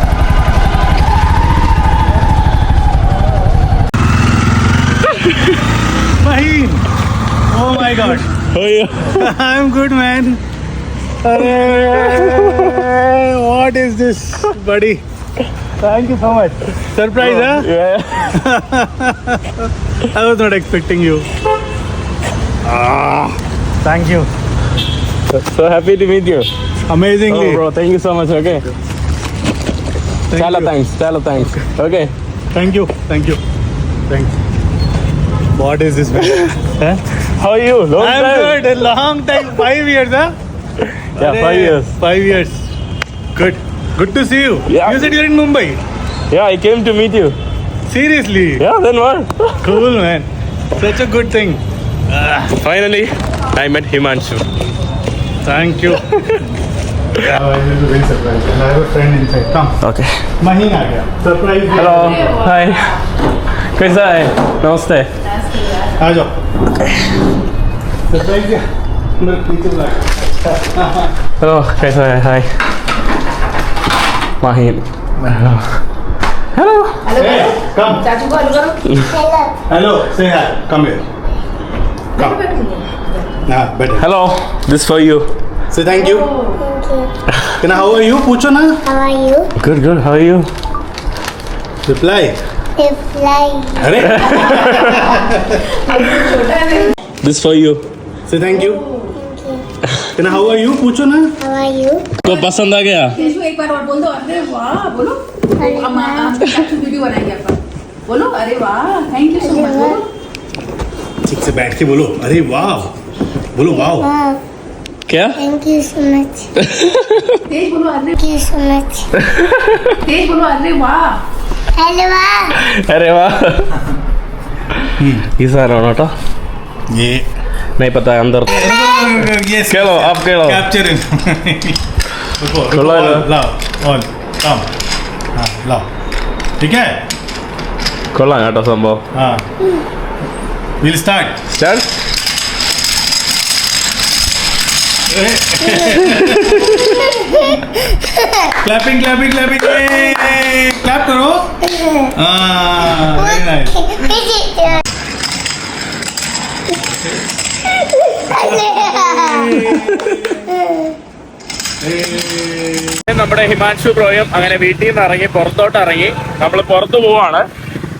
Fahim! Oh my God! How are you? I'm good, man. What is this, buddy? Thank you so much. Surprise, huh? Yeah. I was not expecting you. Thank you. So happy to meet you. Amazingly. Oh, bro, thank you so much. Okay. Chala you. thanks. Okay. Thank you. Thanks. What is this, man? Huh? How are you? Long I'm time. good. A long time. 5 years, huh? Yeah, 5 years. 5 years. Good to see you. Yeah. You said you're in Mumbai. Yeah, I came to meet you. Seriously. Yeah, then what? Cool, man. Such a good thing. Finally, I met Himanshu. Thank you. Yeah, I will be very surprised. And I have a friend inside. Come. Okay. Mahin aa gaya. Surprise. Hello. Hi. कैसा है? नमस्ते. आ जाओ. Surprise क्या? मेरे पीछे बुला. Hello, कैसा है? Hi. Mahin. Hello. Hey, come. Hello. Say hi. Come here. Come. Better. Hello. This for you. Say thank you. Can I, how are you? पूछो ना. How are you? Good. How are you? Reply. Reply. अरे. This for you. Say thank you. Can I, how are you? पूछो ना. How are you? तो पसंद आ गया? एक बार और बोल दो. अरे वाह बोलो. हम वीडियो बनाएंगे आपका. बोलो अरे वाह थैंक यू सो मच. बोलो ठीक से बैठ के बोलो. अरे वाह. बोलो वाह. Wow. क्या? Thank you so much. तेज बोलो. अरे Thank you so much. तेज बोलो. अरे वाह. Hello. अरे वाह. ये सारा नोटा. ये नहीं पता है अंदर. yes. खेलो आप खेलो. Capture it. खोलो ना. लाओ. On. Come. हाँ लाओ. ठीक है. കൊള്ളാം കേട്ടോ സംഭവം. हाँ. We'll start. Start. Clapping. Yay! Clap करो. Very nice. നമ്മുടെ ഹിമാൻഷു ബ്രോയും അങ്ങനെ വീട്ടിൽ നിന്ന് ഇറങ്ങി പുറത്തോട്ട് ഇറങ്ങി നമ്മൾ പുറത്തു പോവാണ്.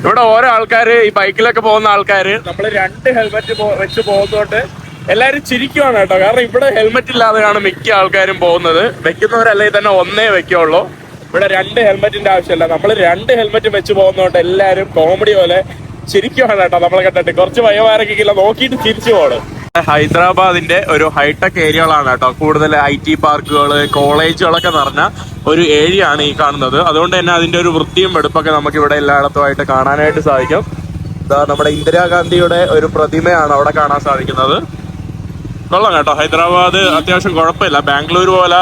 ഇവിടെ ഓരോ ആൾക്കാര് ഈ ബൈക്കിലൊക്കെ പോകുന്ന ആൾക്കാര് നമ്മൾ 2 ഹെൽമെറ്റ് വെച്ച് പോകുന്നോട്ട് എല്ലാരും ചിരിക്കുവാണ് കേട്ടോ. കാരണം ഇവിടെ ഹെൽമെറ്റ് ഇല്ലാതെയാണ് മിക്ക ആൾക്കാരും പോകുന്നത്. വെക്കുന്നവരല്ലേ തന്നെ ഒന്നേ വെക്കുള്ളൂ. ഇവിടെ 2 ഹെൽമെറ്റിന്റെ ആവശ്യമില്ല. നമ്മൾ 2 ഹെൽമെറ്റ് വെച്ച് പോകുന്നോട്ട് എല്ലാരും കോമഡി പോലെ ചിരിക്കുവാണ് കേട്ടോ. നമ്മളെ കണ്ടിട്ട് കുറച്ച് വയവാരക്കില്ല നോക്കിയിട്ട് ചിരിച്ചു പോകണം. ഹൈദരാബാദിന്റെ ഒരു ഹൈടെക് ഏരിയകളാണ് കേട്ടോ. കൂടുതൽ IT പാർക്കുകൾ, കോളേജുകളൊക്കെ നിറഞ്ഞ ഒരു ഏരിയ ആണ് ഈ കാണുന്നത്. അതുകൊണ്ട് തന്നെ അതിന്റെ ഒരു വൃത്തിയും വെടുപ്പൊക്കെ നമുക്ക് ഇവിടെ എല്ലായിടത്തുമായിട്ട് കാണാനായിട്ട് സാധിക്കും. നമ്മുടെ ഇന്ദിരാഗാന്ധിയുടെ ഒരു പ്രതിമയാണ് അവിടെ കാണാൻ സാധിക്കുന്നത്. കൊള്ളാം കേട്ടോ. ഹൈദരാബാദ് അത്യാവശ്യം കുഴപ്പമില്ല. ബാംഗ്ലൂർ പോലെ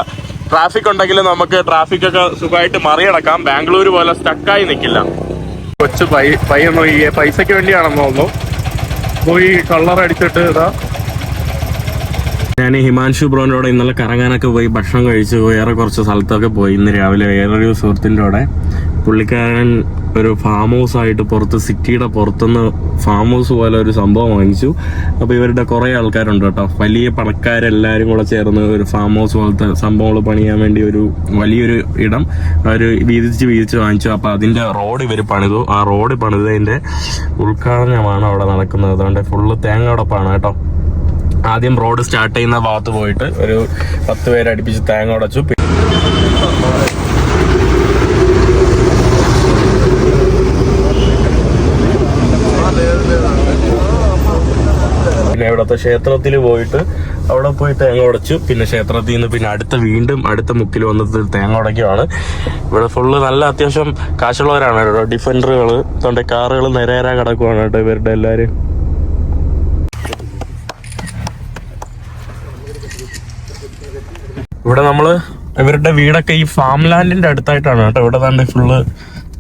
ട്രാഫിക് ഉണ്ടെങ്കിൽ നമുക്ക് ട്രാഫിക് ഒക്കെ സുഖമായിട്ട് മറികടക്കാം. ബാംഗ്ലൂർ പോലെ സ്റ്റക്കായി നിൽക്കില്ല. കൊച്ചു പയ്യൻ ഈ പൈസക്ക് വേണ്ടിയാണെന്ന് തോന്നുന്നു പോയി കളർ അടിച്ചിട്ട് ഇതാ. ഞാൻ ഹിമാൻഷു ബ്രോനോടെ ഇന്നലെ കറങ്ങാനൊക്കെ പോയി ഭക്ഷണം കഴിച്ചു. വേറെ കുറച്ച് സ്ഥലത്തൊക്കെ പോയി. ഇന്ന് രാവിലെ വേറൊരു സുഹൃത്തിൻ്റെ കൂടെ പുള്ളിക്കാരൻ ഒരു ഫാം ഹൗസ് ആയിട്ട് പുറത്ത് സിറ്റിയുടെ പുറത്തുനിന്ന് ഫാം ഹൗസ് പോലെ ഒരു സംഭവം വാങ്ങിച്ചു. അപ്പോൾ ഇവരുടെ കുറേ ആൾക്കാരുണ്ട് കേട്ടോ. വലിയ പണക്കാരെല്ലാവരും കൂടെ ചേർന്ന് ഒരു ഫാം ഹൗസ് പോലത്തെ സംഭവങ്ങൾ പണിയാൻ വേണ്ടി ഒരു വലിയൊരു ഇടം അവർ വീതിച്ച് വാങ്ങിച്ചു. അപ്പോൾ അതിൻ്റെ റോഡ് ഇവർ പണിതു. ആ റോഡ് പണിതതിൻ്റെ ഉദ്ഘാടനമാണ് അവിടെ നടക്കുന്നത്. അതുകൊണ്ട് ഫുള്ള് തേങ്ങയോടൊപ്പാണ് കേട്ടോ. ആദ്യം റോഡ് സ്റ്റാർട്ട് ചെയ്യുന്ന ഭാഗത്ത് പോയിട്ട് ഒരു 10 പേര് അടുപ്പിച്ച് തേങ്ങ ഉടച്ചു. പിന്നെ ഇവിടുത്തെ ക്ഷേത്രത്തിൽ പോയിട്ട് അവിടെ പോയി തേങ്ങ ഉടച്ചു. പിന്നെ ക്ഷേത്രത്തിൽ നിന്ന് പിന്നെ അടുത്ത മുക്കിൽ വന്നത് തേങ്ങ ഉടയ്ക്കുവാണ്. ഇവിടെ ഫുള്ള് നല്ല അത്യാവശ്യം കാശുള്ളവരാണ് കേട്ടോ. ഡിഫൻഡറുകൾ തൊണ്ട കാറുകൾ നിരേരാ കിടക്കുവാണ് കേട്ടോ ഇവരുടെ എല്ലാവരും. ഇവിടെ നമ്മള് ഇവരുടെ വീടൊക്കെ ഈ ഫാം ലാൻഡിന്റെ അടുത്തായിട്ടാണ് കേട്ടോ. ഇവിടെ തന്നെ ഫുള്ള്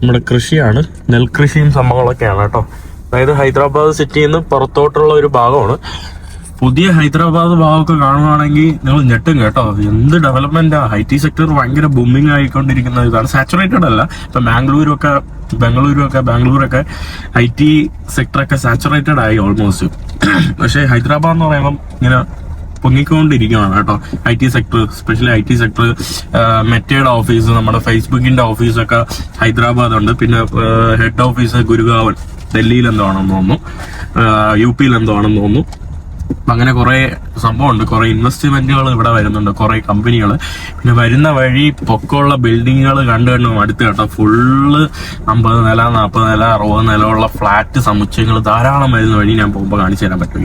നമ്മുടെ കൃഷിയാണ്, നെൽകൃഷിയും സംഭവങ്ങളൊക്കെയാണ് കേട്ടോ. അതായത് ഹൈദരാബാദ് സിറ്റിയിൽ നിന്ന് പുറത്തോട്ടുള്ള ഒരു ഭാഗമാണ്. പുതിയ ഹൈദരാബാദ് ഭാഗമൊക്കെ കാണുവാണെങ്കിൽ നിങ്ങൾ ഞെട്ടും കേട്ടോ. എന്ത് ഡെവലപ്മെന്റാ. IT സെക്ടർ ഭയങ്കര ബൂമിങ് ആയിക്കൊണ്ടിരിക്കുന്ന ഇതാണ്. സാച്ചുറേറ്റഡ് അല്ല. ഇപ്പൊ ബാംഗ്ലൂരൊക്കെ IT സെക്ടറൊക്കെ സാച്ചുറേറ്റഡ് ആയി ഓൾമോസ്റ്റ്. പക്ഷെ ഹൈദരാബാദ് എന്ന് പറയുമ്പം ഇങ്ങനെ പൊങ്ങിക്കൊണ്ടിരിക്കുകയാണ് കേട്ടോ. IT sector, specially IT sector, മെറ്റയുടെ ഓഫീസ്, നമ്മുടെ ഫേസ്ബുക്കിന്റെ ഓഫീസൊക്കെ ഹൈദരാബാദ് ഉണ്ട്. പിന്നെ ഹെഡ് ഓഫീസ് ഗുരുഗാവൻ, ഡൽഹിയിൽ എന്തോ ആണെന്ന് തോന്നുന്നു, UP എന്തോ ആണെന്ന് തോന്നുന്നു. അങ്ങനെ കുറെ സംഭവമുണ്ട്, കുറെ ഇൻവെസ്റ്റ്മെന്റുകൾ ഇവിടെ വരുന്നുണ്ട്, കുറെ കമ്പനികൾ. പിന്നെ വരുന്ന വഴി പൊക്കമുള്ള ബിൽഡിങ്ങുകൾ കണ്ടു അടുത്ത് കേട്ടോ. ഫുള്ള് 50 നില, 40 നില, 60 നിലയുള്ള ഫ്ലാറ്റ് സമുച്ചയങ്ങൾ ധാരാളം വരുന്ന വഴി ഞാൻ പോകുമ്പോൾ കാണിച്ചു തരാൻ പറ്റും.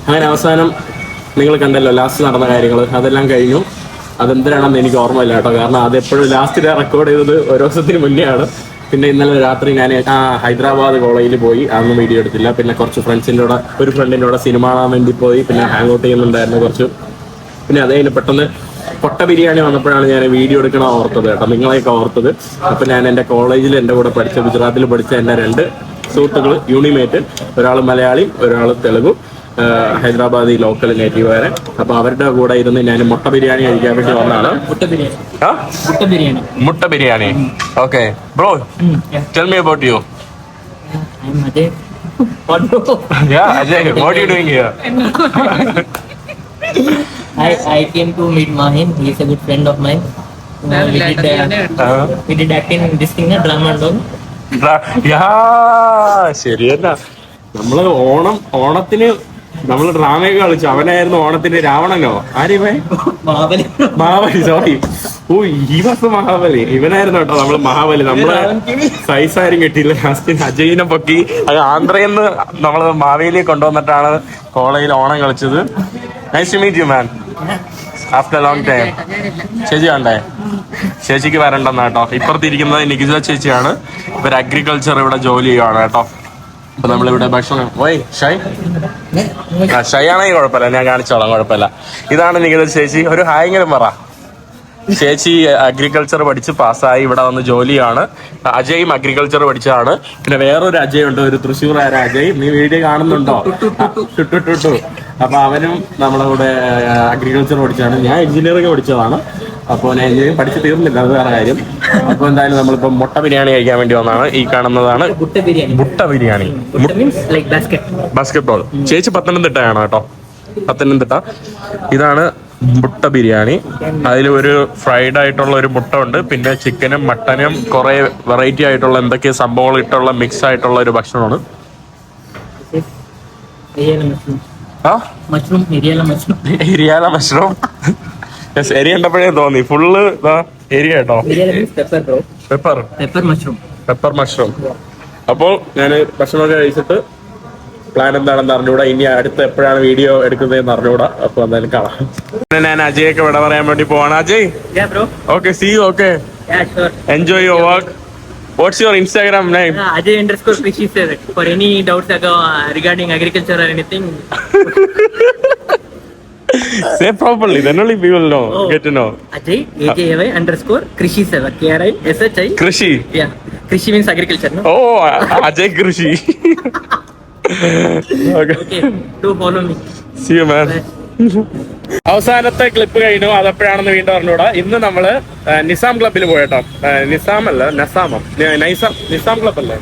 അങ്ങനെ അവസാനം നിങ്ങൾ കണ്ടല്ലോ ലാസ്റ്റ് നടന്ന കാര്യങ്ങൾ, അതെല്ലാം കഴിഞ്ഞു. അതെന്തിനാണെന്ന് എനിക്ക് ഓർമ്മയില്ല കേട്ടോ, കാരണം അതെപ്പോഴും ലാസ്റ്റ് റെക്കോർഡ് ചെയ്തത് ഒരു ദിവസത്തിന് മുന്നേ ആണ്. പിന്നെ ഇന്നലെ രാത്രി ഞാൻ ഹൈദരാബാദ് കോളേജിൽ പോയി, അതൊന്നും വീഡിയോ എടുത്തില്ല. പിന്നെ കുറച്ച് ഒരു ഫ്രണ്ടിൻ്റെ കൂടെ സിനിമ കാണാൻ വേണ്ടി പോയി, പിന്നെ ഹാങ് ഔട്ട് ചെയ്യുന്നുണ്ടായിരുന്നു കുറച്ച്. പിന്നെ അത് കഴിഞ്ഞ് പെട്ടെന്ന് പൊട്ട ബിരിയാണി വന്നപ്പോഴാണ് ഞാൻ വീഡിയോ എടുക്കണം ഓർത്തത് കേട്ടോ, നിങ്ങളെയൊക്കെ ഓർത്തത്. അപ്പം ഞാൻ എൻ്റെ കോളേജിൽ എൻ്റെ കൂടെ പഠിച്ച, ഗുജറാത്തിൽ പഠിച്ച എൻ്റെ 2 സുഹൃത്തുക്കൾ, യൂണിമേറ്റ്, ഒരാൾ മലയാളി, ഒരാൾ തെലുഗു, ഹൈദരാബാദി ലോക്കൽ നേറ്റീവുകാരൻ. അപ്പൊ അവരുടെ കൂടെ ഇരുന്ന് ഞാൻ മുട്ട ബിരിയാണി കഴിക്കാൻ വേണ്ടി വന്നതാണ്. മുട്ട biryani. Okay bro, tell me about you. Ajay, what are you doing here? I came to meet Mahim. He is a good friend of mine. We did acting in this thing, drama and all. ശരിയല്ല, നമ്മള് ഓണത്തിന് നമ്മള് ഡ്രാമയൊക്കെ കളിച്ചു. അവനായിരുന്നു ഓണത്തിന്റെ രാവണനോ, ആര്യവേ മഹാബലി, സോറി. ഈ വർഷം മഹാബലി ഇവനായിരുന്നു കേട്ടോ. നമ്മള് മഹാബലി, നമ്മള് സൈസാരും കിട്ടിയില്ല. ലാസ്റ്റ് അജയിനെ പൊക്കി അത് ആന്ധ്രയിൽ നമ്മള് മാവേലിയെ കൊണ്ടുവന്നിട്ടാണ് കോളേജിൽ ഓണം കളിച്ചത്. Nice to meet you man after long time. ചേച്ചി കണ്ടേ, ചേച്ചിക്ക് വരണ്ടെന്നാ കേട്ടോ. ഇപ്പുറത്തിരിക്കുന്നത് നികിത ചേച്ചിയാണ്. ഇവർ അഗ്രികൾച്ചർ ഇവിടെ ജോലി ചെയ്യുവാണ് കേട്ടോ. അപ്പൊ നമ്മളിവിടെ ഭക്ഷണം ഷൈ ആണെങ്കിൽ കുഴപ്പമില്ല, ഞാൻ കാണിച്ചോളാം, കുഴപ്പമില്ല. ഇതാണ് നികിത ചേച്ചി. ഒരു ഹായെങ്കിലും പറ. ചേച്ചി അഗ്രികൾച്ചർ പഠിച്ച് പാസ്സായി ഇവിടെ വന്ന് ജോലിയാണ്. അജയും അഗ്രികൾച്ചർ പഠിച്ചതാണ്. പിന്നെ വേറൊരു അജയ് ഉണ്ട്, ഒരു തൃശ്ശൂർകാരൻ അജയ്. നീ വീഡിയോ കാണുന്നുണ്ടോ? ടുട്ടു. അപ്പൊ അവനും നമ്മളെ കൂടെ അഗ്രികൾച്ചർ പഠിച്ചാണ്. ഞാൻ എഞ്ചിനീയറിംഗ് പഠിച്ചതാണ്. അപ്പോൾ ഞാൻ എഞ്ചിനീയറിംഗ് പഠിച്ച് തീർന്നില്ല, അത് വേറെ കാര്യം. അപ്പൊ എന്തായാലും നമ്മളിപ്പോ മുട്ട ബിരിയാണി കഴിക്കാൻ വേണ്ടി വന്നതാണ്. ഈ കാണുന്നതാണ് മുട്ട ബിരിയാണി, ബാസ്കറ്റ്ബോൾ. ചേച്ചി പത്തനംതിട്ടയാണ് കേട്ടോ, പത്തനംതിട്ട. ഇതാണ് മുട്ട ബിരിയാണി. അതിൽ ഒരു ഫ്രൈഡ് ആയിട്ടുള്ള ഒരു മുട്ട ഉണ്ട്, പിന്നെ ചിക്കനും മട്ടനും കുറെ വെറൈറ്റി ആയിട്ടുള്ള എന്തൊക്കെ സംഭവങ്ങൾ ഇട്ടുള്ള മിക്സ് ആയിട്ടുള്ള ഒരു ഭക്ഷണമാണ്. എരിയാല മഷ്റൂം. എരി കണ്ടപ്പോഴേ തോന്നി, ഫുള്ള് എരി കേട്ടോ. Pepper mushroom. അപ്പോൾ ഞാൻ ഭക്ഷണമൊക്കെ കഴിച്ചിട്ട് പ്ലാൻ എന്താണെന്ന് അറിഞ്ഞൂടാ. ഇനി അടുത്ത് എപ്പോഴാണ് വീഡിയോ എടുക്കുന്നതെന്ന് അറിഞ്ഞൂടാ. അപ്പൊ എന്തായാലും കാണാം. ഞാൻ അജയൊക്കെ ഇവിടെ പറയാൻ വേണ്ടി പോവാണ്. Ajay, okay, see you. Okay, enjoy your work. What's your Instagram name? Ajay_Krishi7. For any doubts regarding agriculture or anything. Say properly, then only we will know. Get to know. Ajay AJY_Krishi7. KRISHI. Krishi. Yeah. Krishi means agriculture, no? Oh, Ajay Krishi. Okay. Do follow me. See you, man. അവസാനത്തെ ക്ലിപ്പ് കഴിഞ്ഞു. അതെപ്പോഴാണെന്ന് വീണ്ടും പറഞ്ഞുകൂടാ. ഇന്ന് നമ്മള് നിസാം ക്ലബിൽ പോയിട്ടോ. നിസാം ക്ലബ് അല്ലേ?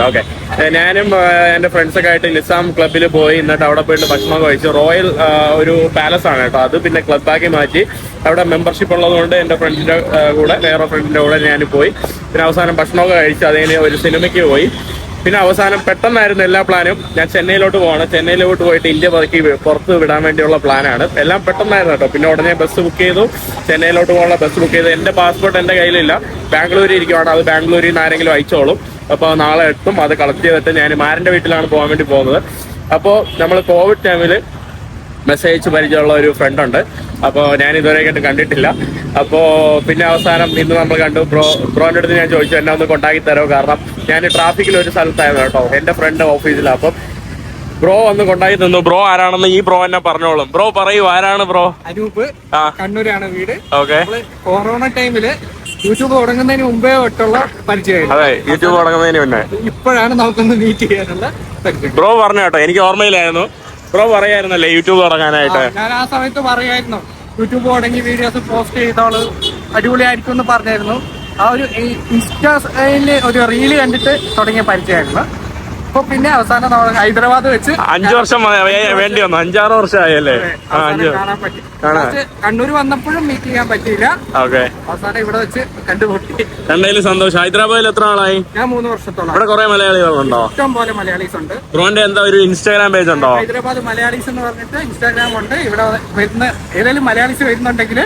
ഓക്കെ, ഞാനും എന്റെ ഫ്രണ്ട്സൊക്കെ ആയിട്ട് നിസാം ക്ലബിൽ പോയി. എന്നിട്ട് അവിടെ പോയിട്ട് ഭക്ഷണം കഴിച്ചു. റോയൽ ഒരു പാലസ് ആണ് കേട്ടോ. അത് പിന്നെ ക്ലബാക്കി മാറ്റി. അവിടെ മെമ്പർഷിപ്പ് ഉള്ളതുകൊണ്ട് എന്റെ ഫ്രണ്ട്സിന്റെ കൂടെ, വേറെ ഫ്രണ്ടിന്റെ കൂടെ ഞാൻ പോയി. പിന്നെ അവസാനം ഭക്ഷണമൊക്കെ കഴിച്ചു. അതിന് ഒരു സിനിമയ്ക്ക് പോയി. പിന്നെ അവസാനം പെട്ടെന്നായിരുന്നു എല്ലാ പ്ലാനും. ഞാൻ ചെന്നൈയിലോട്ട് പോകണം. ചെന്നൈയിലോട്ട് പോയിട്ട് ഇന്ത്യ പുറത്ത് വിടാൻ വേണ്ടിയുള്ള പ്ലാനാണ്. എല്ലാം പെട്ടെന്നായിരുന്നു കേട്ടോ. പിന്നെ ഉടനെ ബസ് ബുക്ക് ചെയ്തു. ചെന്നൈയിലോട്ട് പോകാനുള്ള ബസ് ബുക്ക് ചെയ്തു. എൻ്റെ പാസ്പോർട്ട് എൻ്റെ കയ്യിലില്ല, ബാംഗ്ലൂരിൽ ഇരിക്കുവാണ്. അത് ബാംഗ്ലൂരിൽ നിന്ന് ആരെങ്കിലും അയച്ചോളും. അപ്പോൾ നാളെ എത്തും. അത് കളക്ട് ചെയ്തിട്ട് ഞാൻ മാരൻ്റെ വീട്ടിലാണ് പോകാൻ വേണ്ടി പോകുന്നത്. അപ്പോൾ നമ്മൾ കോവിഡ് ടൈമിൽ മെസ്സേജ് പരിചയമുള്ള ഒരു ഫ്രണ്ട് ഉണ്ട്. അപ്പോൾ ഞാൻ ഇതുവരെയായിട്ട് കണ്ടിട്ടില്ല. അപ്പോൾ പിന്നെ അവസാനം ഇന്ന് നമ്മൾ കണ്ടു. ബ്രോൻ്റെ അടുത്ത് ഞാൻ ചോദിച്ചു, എന്നെ ഒന്ന് കൊണ്ടാക്കി തരുമോ? കാരണം ഞാൻ ട്രാഫിക്കിൽ ഒരു സ്ഥലത്തായിരുന്നു കേട്ടോ, എൻ്റെ ഫ്രണ്ട് ഓഫീസിലാണ്. അപ്പം ബ്രോ ഒന്ന് കൊണ്ടാക്കി തന്നു. ബ്രോ ആരാണെന്ന് ഈ ബ്രോ എന്നെ പറഞ്ഞോളും. ബ്രോ പറയൂ, ആരാണ് ബ്രോ? അനൂപ്, കണ്ണൂരാണ് വീട്. ഓക്കെ. കൊറോണ ടൈമില് യൂട്യൂബ് തുടങ്ങുന്നതിന് മുമ്പേ തൊട്ടുള്ള പരിചയം. അതെ, യൂട്യൂബ് തുടങ്ങുന്നതിന് മുന്നേ. ഇപ്പോഴാണ് നമുക്കൊന്ന് മീറ്റ് ചെയ്യാനുള്ള പരിചയം. ബ്രോ പറഞ്ഞു കേട്ടോ, എനിക്ക് ഓർമ്മയിലായിരുന്നു. Bro പറയായിരുന്നല്ലേ YouTube തുടങ്ങാനായിട്ട്? ഞാൻ ആ സമയത്ത് പറയായിരുന്നു, യൂട്യൂബ് തുടങ്ങി വീഡിയോസ് പോസ്റ്റ് ചെയ്തോള് അടിപൊളിയായിരിക്കും എന്ന് പറഞ്ഞായിരുന്നു. ആ ഒരു ഇൻസ്റ്റയില് ഒരു റീല് കണ്ടിട്ട് തുടങ്ങിയ പരിചയമായിരുന്നു. അപ്പൊ പിന്നെ അവസാനം നമ്മൾ ഹൈദരാബാദ് വെച്ച് 5 വർഷം വേണ്ടി വന്നു, 5-6 വർഷമായല്ലേ? കാണാൻ പറ്റി. കണ്ണൂർ വന്നപ്പോഴും മീറ്റ് ചെയ്യാൻ പറ്റിയില്ല. ഓക്കെ, അവസാനം ഇവിടെ വെച്ച് കണ്ടുമുട്ടി. കണ്ടതിൽ സന്തോഷം. ഹൈദരാബാദിൽ എത്ര നാളായി? ഞാൻ 3 വർഷത്തോളം. ഇവിടെ കുറെ മലയാളികളുണ്ടോ? ഇഷ്ടം പോലെ മലയാളീസ് ഉണ്ട്. ബ്രോന്റെ എന്താ ഒരു ഇൻസ്റ്റാഗ്രാം പേജ് ഉണ്ടോ? ഹൈദരാബാദ് മലയാളീസ് എന്ന് പറഞ്ഞിട്ട് ഇൻസ്റ്റാഗ്രാം ഉണ്ട്. ഇവിടെ വരുന്ന ഏതെങ്കിലും മലയാളീസ് വരുന്നുണ്ടെങ്കിൽ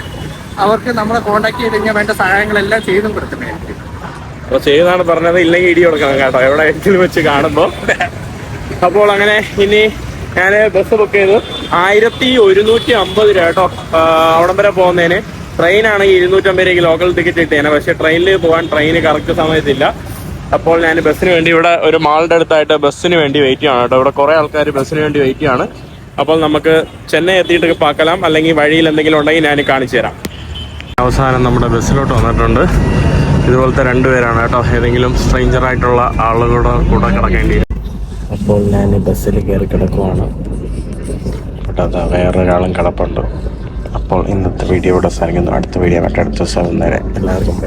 അവർക്ക് നമ്മളെ കോൺടാക്ട് ചെയ്ത് കഴിഞ്ഞാൽ വേണ്ട സഹായങ്ങളെല്ലാം ചെയ്തും കൊടുക്കുന്നതായിരിക്കും. അപ്പൊ ചെയ്താണ് പറഞ്ഞത്, ഇല്ലെങ്കിൽ ഇടി കൊടുക്കണം കേട്ടോ എവിടെയെങ്കിലും വെച്ച് കാണുമ്പോ. അപ്പോൾ അങ്ങനെ ഇനി ഞാൻ ബസ് ബുക്ക് ചെയ്തു 1150 രൂപ കേട്ടോ അവിടം വരെ പോകുന്നതിന്. ട്രെയിനാണെങ്കിൽ 250 രൂപയ്ക്ക് ലോക്കൽ ടിക്കറ്റ് കിട്ടിയാണ്. പക്ഷെ ട്രെയിനിൽ പോകാൻ ട്രെയിന് കറക്റ്റ് സമയത്തില്ല. അപ്പോൾ ഞാൻ ബസ്സിന് വേണ്ടി ഇവിടെ ഒരു മാളിന്റെ അടുത്തായിട്ട് ബസ്സിന് വേണ്ടി വെയിറ്റ് ചെയ്യണം കേട്ടോ. ഇവിടെ കുറെ ആൾക്കാർ ബസ്സിന് വേണ്ടി വെയിറ്റ് ചെയ്യാണ്. അപ്പോൾ നമുക്ക് ചെന്നൈ എത്തിയിട്ട് പാക്കലാം, അല്ലെങ്കിൽ വഴിയിൽ എന്തെങ്കിലും ഉണ്ടെങ്കിൽ ഞാൻ കാണിച്ചു തരാം. അവസാനം നമ്മുടെ ബസ്സിലോട്ട് വന്നിട്ടുണ്ട്. ഇതുപോലത്തെ 2 പേരാണ് കേട്ടോ, ഏതെങ്കിലും സ്ട്രേഞ്ചർ ആയിട്ടുള്ള ആളുകളുടെ കൂടെ കിടക്കേണ്ടി വരും. അപ്പോൾ ഞാൻ ബസ്സിൽ കയറി കിടക്കുവാണ് കേട്ടോ. അതാ വേറൊരാളും കിടപ്പുണ്ട്. അപ്പോൾ ഇന്നത്തെ വീഡിയോ ഇവിടെ സാധിക്കുന്നു. അടുത്ത വീഡിയോ മറ്റടുത്ത ദിവസം വന്നേരെ എല്ലാവർക്കും